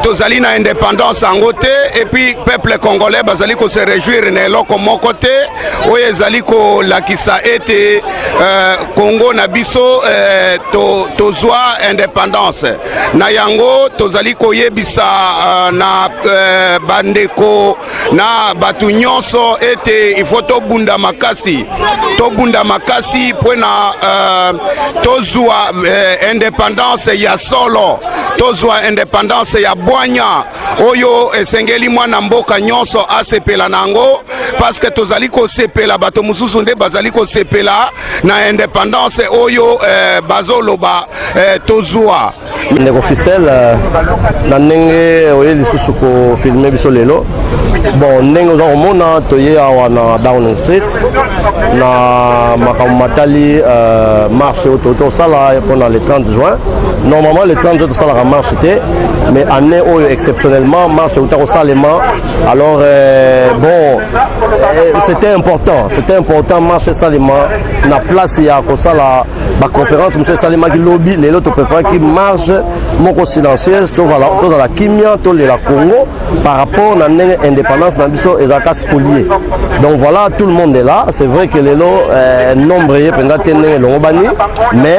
tozali na indépendance en côté et puis peuple congolais bazali ko se réjouir na eloko moko te oyo ezali ko lakisa ete Congo na biso tozwa indépendance na yango tozali ko yebisa na bandeko na batu nyonso ete il faut tobunda makasi pona tozwa indépendance ya solo, tozwa indépendance ya bwanya oyo esengeli mwana mboka nyonso asepela nango parce que tozali ko sepela bato mususu nde bazali ko sepela na indépendance oyo bazoloba tozwa ndeko Fistel na ndenge oye lisusu ko filmer biso lelo bon ndenge oza komona toye awa na Downing Street na makambo matali marche oyo tosala pendant le 30 juin. Normalement le 30 juin tosalaka marche te mais année oyo exceptionnellement marche outako salema. Alors bon c'était important marche salema na place ya kosala ba conférence monsieur salema ki lobby lelo to préfère ki marche moko silencieuse to voilà to la kimia to le la Congo par rapport na indépendance na biso ezaka spolié. Donc voilà, tout le monde est là. C'est vrai que lelo nombre est pendant longobani mais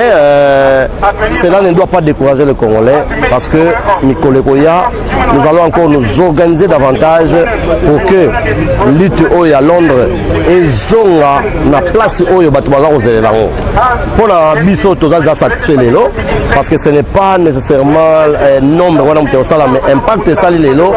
cela ne doit pas décourager les Congolais parce que Mikolekoya, nous allons encore nous organiser davantage pour que lutte oyo à Londres et zonga na place oyo batubaga ozelango. Pour la biso toza satisfait lelo parce que ce n'est pas nécessairement nombre wana mte osala mais impact sali lelo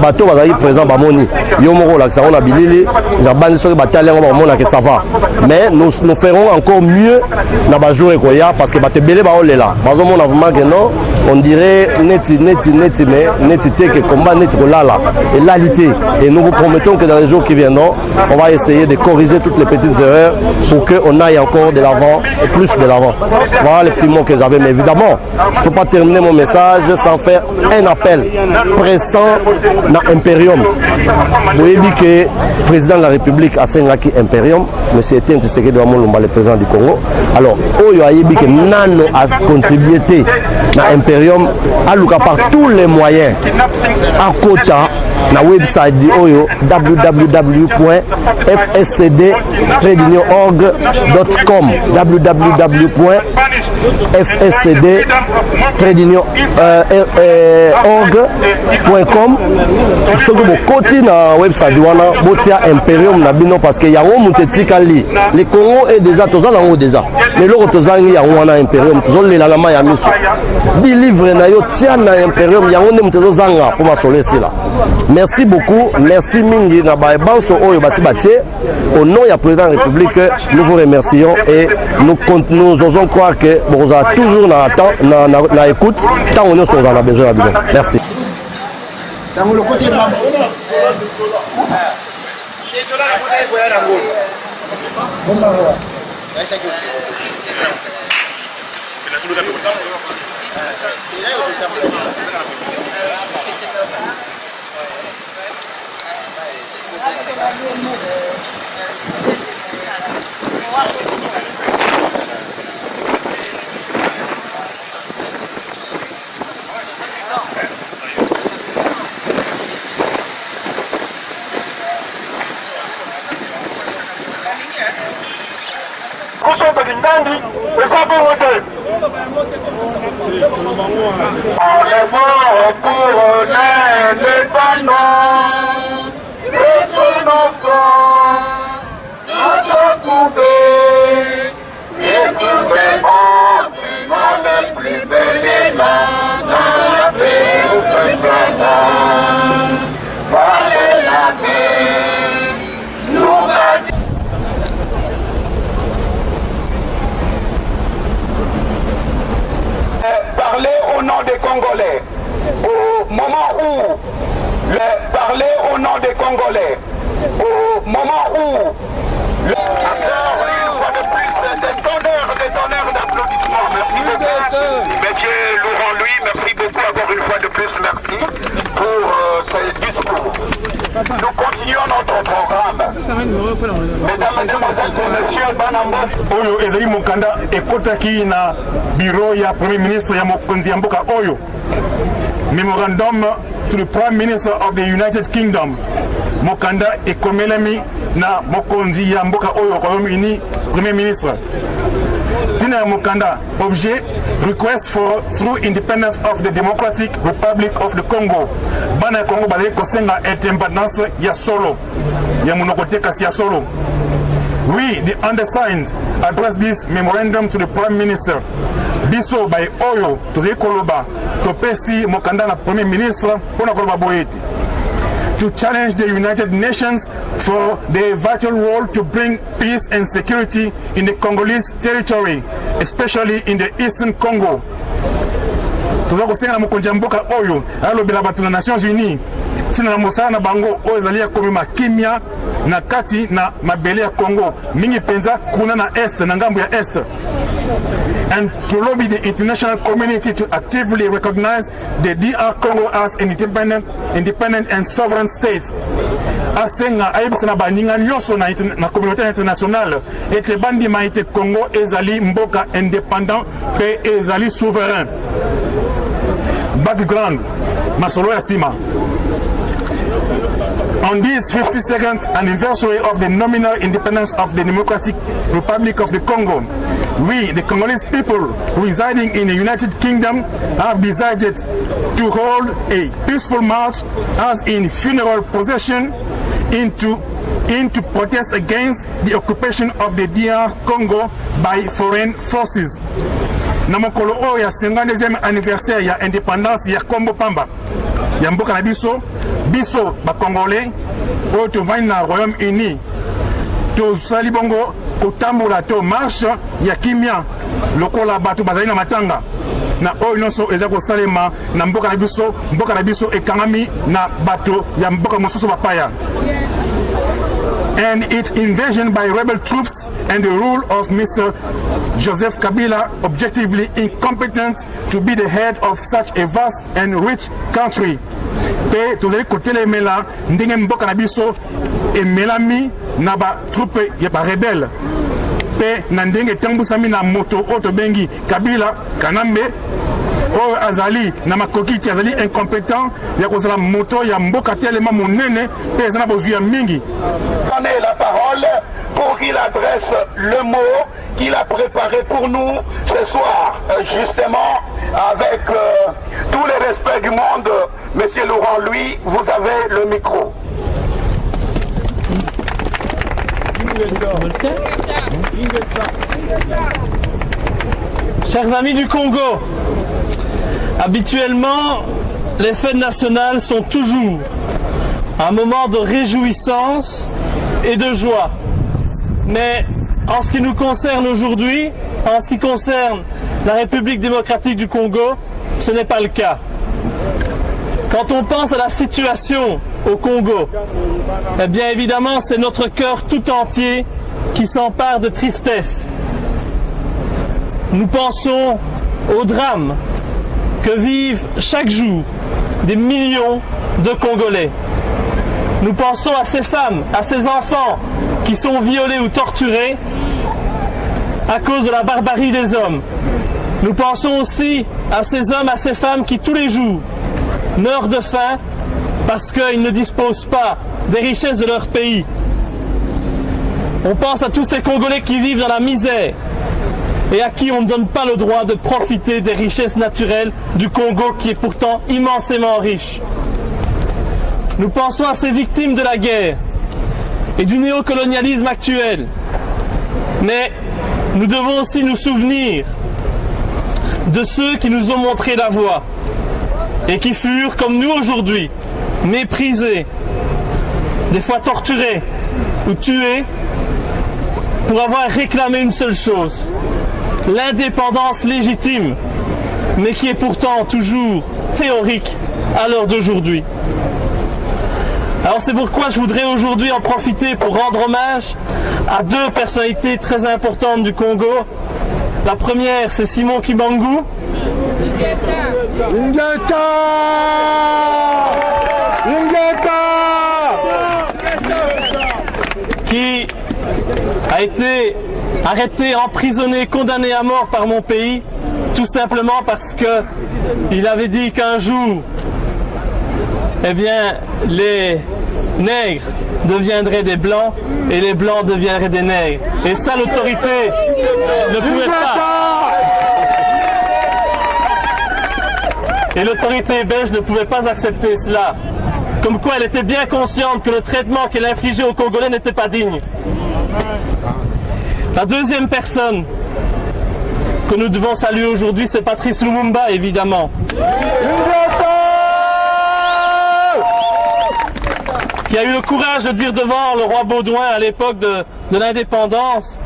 bato bazali présent bamoni yo moko la ça on a bilili za bandi soki batali ngo bamona que ça va mais nous ferons encore mieux na ba jouer koya parce que batebele ba olela bazomona vraiment que non on dirait neti mais neti te que combat neti kolala et l'alité et nous vous promettons que dans les jours qui viendront on va essayer de corriger toutes les petites erreurs pour que on aille encore de l'avant et plus de l'avant. Voilà les petits mots que j'avais mais évidemment je ne peux pas terminer mon message sans faire un appel pressant na Imperium. Vous voyez que le président de la République a Sengaki Imperium, M. Etienne Tshisekedi Wamulumba, le président du Congo. Alors, Oyo a dit que Nano a contribué à Imperium à par tous les moyens. À Kota, na website oyo www.fscd-org.com www.fscd-org.com soki bokoti na website wana botia imperium na bino parce que yango moto etikali le Congo est déjà toza nango déjà leloko tozangi yango wana imperium tozolela na mai ya miso bilivre na yo tia na imperium yango nde moto tozanga mpo masolo esila. Merci beaucoup, merci mingi na baebanso oyo basi batie au nom du président de la République. Nous vous remercions et nous osons croire que vous avez toujours na écoute tant on en a besoin. Merci. kushoto Kindandi hesabu wote Congolais, au moment où parler au nom des Congolais, au moment où encore une fois de plus des tonnerres d'applaudissements. Merci beaucoup, Monsieur Laurent Louis, merci beaucoup encore une fois de plus, merci pour ce discours. Nous continuons notre programme. Mesdames, Mesdemoiselles et Messieurs, Banambos. Oyo ezali mokanda ekotaki na bureau ya Premier Ministre ya mokonzi ya mboka oyo. Memorandum to the Prime Minister of the United Kingdom. Mokanda ekomelami na mokonzi ya mboka oyo Royaume-Uni Premier Ministre. Tina Mokanda, objet, request for through independence of the Democratic Republic of the Congo. Bana Congo bazali kosenga independence ya solo. Ya munokote kasi ya solo. We, the undersigned, address this memorandum to the Prime Minister. Biso by Oyo, to the Koloba, to Pesi Mokanda na Premier Ministre, pona Koloba Boeti. To challenge the United Nations for their vital role to bring peace and security in the Congolese territory, especially in the Eastern Congo. Toza kosenga mokonzi mboka oyo alobela bato na Nations Unies tina na mosala na bango oyo ezali ya komema kimia na kati na mabele ya Congo mingi penza kuna na est na ngambo ya est. And to lobby the international community to actively recognize the DR Congo as an independent and sovereign state. Asenga aibisa na baninga nyonso na communauté internationale ete bandima ete Congo ezali mboka indépendant pe ezali souverain. Background masolo ya sima. On this 52nd anniversary of the nominal independence of the Democratic Republic of the Congo, we, the Congolese people residing in the United Kingdom, have decided to hold a peaceful march as in funeral procession into protest against the occupation of the DR Congo by foreign forces. Na mokolo oyo ya 52e anniversaire ya indépendance ya Congo Pamba ya mboka na biso ba Congolais oyo tovandi na Royaume-Uni tozali bongo kotambola to marche ya kimia lokola bato bazali na matanga na oyo nyonso eza kosalema na mboka na biso ekangami na bato ya mboka mosusu bapaya. And its invasion by rebel troops and the rule of Mr. Joseph Kabila, objectively incompetent to be the head of such a vast and rich country. Pe tozali kotele emela ndenge mboka na biso emelami na ba troupe ya ba rebelle. Pe na ndenge tambusami na moto oto bengi Kabila Kanambe oyo azali na makoki ti azali incompétent ya kozala moto ya mboka telema monene mpe eza na bozwi ya mingi. Prenez la parole pour qu'il adresse le mot qu'il a préparé pour nous ce soir, justement avec tout le respect du monde. Monsieur Laurent, lui, vous avez le micro. Chers amis du Congo, habituellement, les fêtes nationales sont toujours un moment de réjouissance et de joie. Mais en ce qui nous concerne aujourd'hui, en ce qui concerne la République démocratique du Congo, ce n'est pas le cas. Quand on pense à la situation au Congo, eh bien évidemment c'est notre cœur tout entier qui s'empare de tristesse. Nous pensons au drame que vivent chaque jour des millions de Congolais. Nous pensons à ces femmes, à ces enfants qui sont violés ou torturés à cause de la barbarie des hommes. Nous pensons aussi à ces hommes, à ces femmes qui tous les jours meurent de faim parce qu'ils ne disposent pas des richesses de leur pays. On pense à tous ces Congolais qui vivent dans la misère et à qui on ne donne pas le droit de profiter des richesses naturelles du Congo qui est pourtant immensément riche. Nous pensons à ces victimes de la guerre et du néocolonialisme actuel. Mais nous devons aussi nous souvenir de ceux qui nous ont montré la voie et qui furent, comme nous aujourd'hui, méprisés, des fois torturés ou tués pour avoir réclamé une seule chose, l'indépendance légitime, mais qui est pourtant toujours théorique à l'heure d'aujourd'hui. Alors c'est pourquoi je voudrais aujourd'hui en profiter pour rendre hommage à deux personnalités très importantes du Congo. La première, c'est Simon Kimbangu. Qui a été arrêté, emprisonné, condamné à mort par mon pays, tout simplement parce que il avait dit qu'un jour, eh bien, les nègres deviendraient des blancs et les blancs deviendraient des nègres. Et ça, l'autorité ne pouvait pas. Et l'autorité belge ne pouvait pas accepter cela. Comme quoi elle était bien consciente que le traitement qu'elle infligeait aux Congolais n'était pas digne. La deuxième personne que nous devons saluer aujourd'hui, c'est Patrice Lumumba, évidemment. Qui a eu le courage de dire devant le roi Baudouin à l'époque de l'indépendance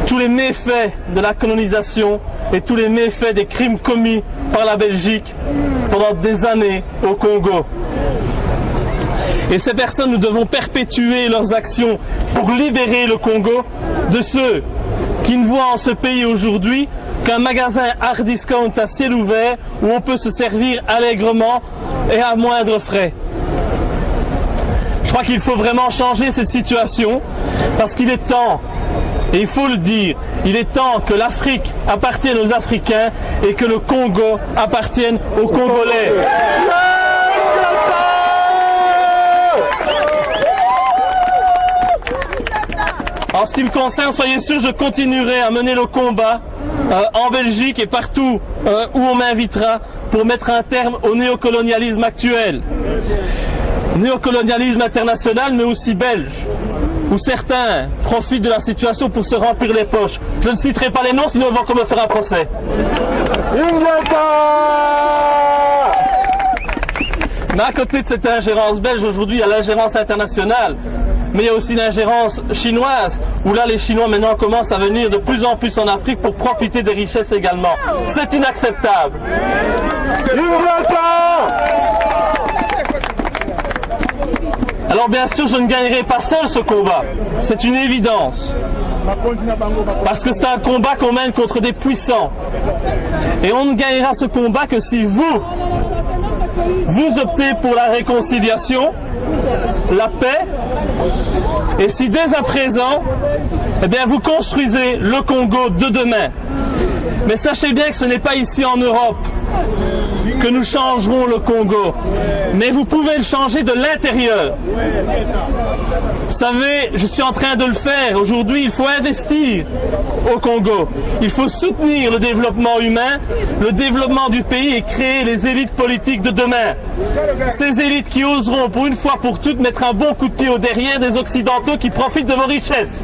tous les méfaits de la colonisation et tous les méfaits des crimes commis par la Belgique pendant des années au Congo. Et ces personnes, nous devons perpétuer leurs actions pour libérer le Congo de ceux qui ne voient en ce pays aujourd'hui qu'un magasin hard discount à ciel ouvert où on peut se servir allègrement et à moindre frais. Je crois qu'il faut vraiment changer cette situation parce qu'il est temps, et il faut le dire, il est temps que l'Afrique appartienne aux Africains et que le Congo appartienne aux Congolais. En ce qui me concerne, soyez sûrs, je continuerai à mener le combat en Belgique et partout où on m'invitera pour mettre un terme au néocolonialisme actuel. Néocolonialisme international, mais aussi belge, où certains profitent de la situation pour se remplir les poches. Je ne citerai pas les noms, sinon ils vont encore me faire un procès. Mais à côté de cette ingérence belge, aujourd'hui, il y a l'ingérence internationale. Mais il y a aussi l'ingérence chinoise, où là les Chinois maintenant commencent à venir de plus en plus en Afrique pour profiter des richesses également. C'est inacceptable. Alors bien sûr, je ne gagnerai pas seul ce combat. C'est une évidence. Parce que c'est un combat qu'on mène contre des puissants. Et on ne gagnera ce combat que si vous optez pour la réconciliation, la paix, et si dès à présent, eh bien, vous construisez le Congo de demain. Mais sachez bien que ce n'est pas ici en Europe que nous changerons le Congo, mais vous pouvez le changer de l'intérieur. Vous savez, je suis en train de le faire. Aujourd'hui, il faut investir au Congo. Il faut soutenir le développement humain, le développement du pays et créer les élites politiques de demain. Ces élites qui oseront, pour une fois pour toutes, mettre un bon coup de pied au derrière des Occidentaux qui profitent de vos richesses.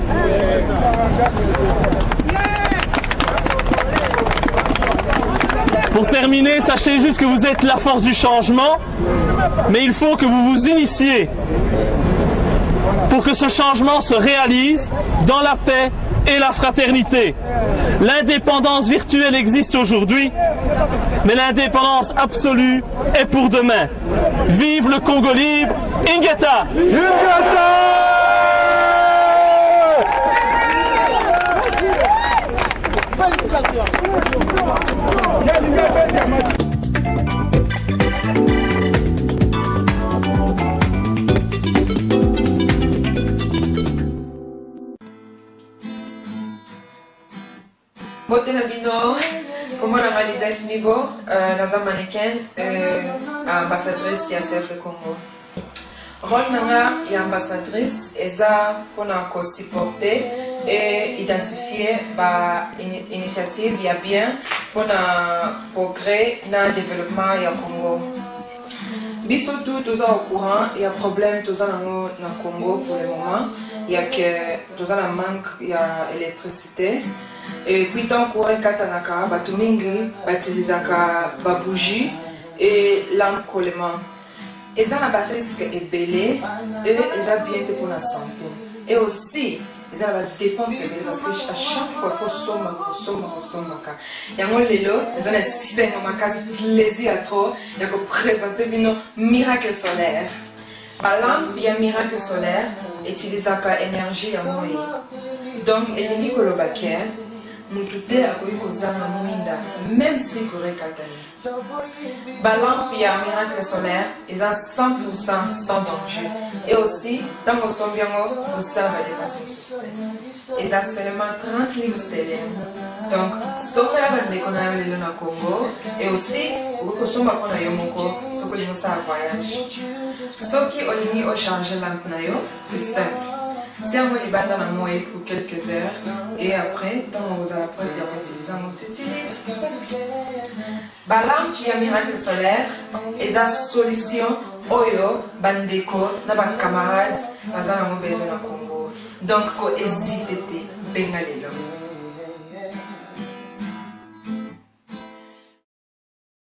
Pour terminer, sachez juste que vous êtes la force du changement, mais il faut que vous vous unissiez pour que ce changement se réalise dans la paix et la fraternité. L'indépendance virtuelle existe aujourd'hui, mais l'indépendance absolue est pour demain. Vive le Congo libre, Ingeta! Bote na bino, comment on a réalisé ce niveau, dans un mannequin, ambassadrice de CF de Congo. Rôle nanga et ambassadrice, eza pour nous supporter et identifier ba initiative ya bien pour nous progrès dans le développement ya Congo. Biso tous au courant, il y a problème tous dans le Congo pour le moment, il y a que tous un manque d'électricité. Et puis tant qu'on est katanaka, batumingi, batilisaka babougie et lampe collement. Et ça n'a pas risque et belé et ça bien pour la santé. Et aussi, ils ont la dépense parce que à chaque fois il faut sommer. Et on les lot, ils ont un plaisir à trop, il y a que présenter une miracle solaire. La lampe, il y a miracle solaire, utilise la énergie à moyen. Donc, il y a le baquet. Mutute akoyi kozanga mwinda même si kore katani. Balampe ya miracle solaire ils ont 100% sans danger et aussi tant qu'on sommes bien au salon de façon ils ont seulement 30 livres stellaires. Donc sauf la bande qu'on a eu le Congo et aussi au somba qu'on a eu moko ce que nous ça voyage. Sauf qui olini au changer lampe na yo c'est simple. Tiens, on les bat dans la moelle pour quelques heures et après, quand on vous a appris à utiliser, Balam qui a miracle solaire, et sa solution, Oyo, Bandeko, na ban camarades, bazan a besoin au Congo. Donc, ko hésitez, bengalelo.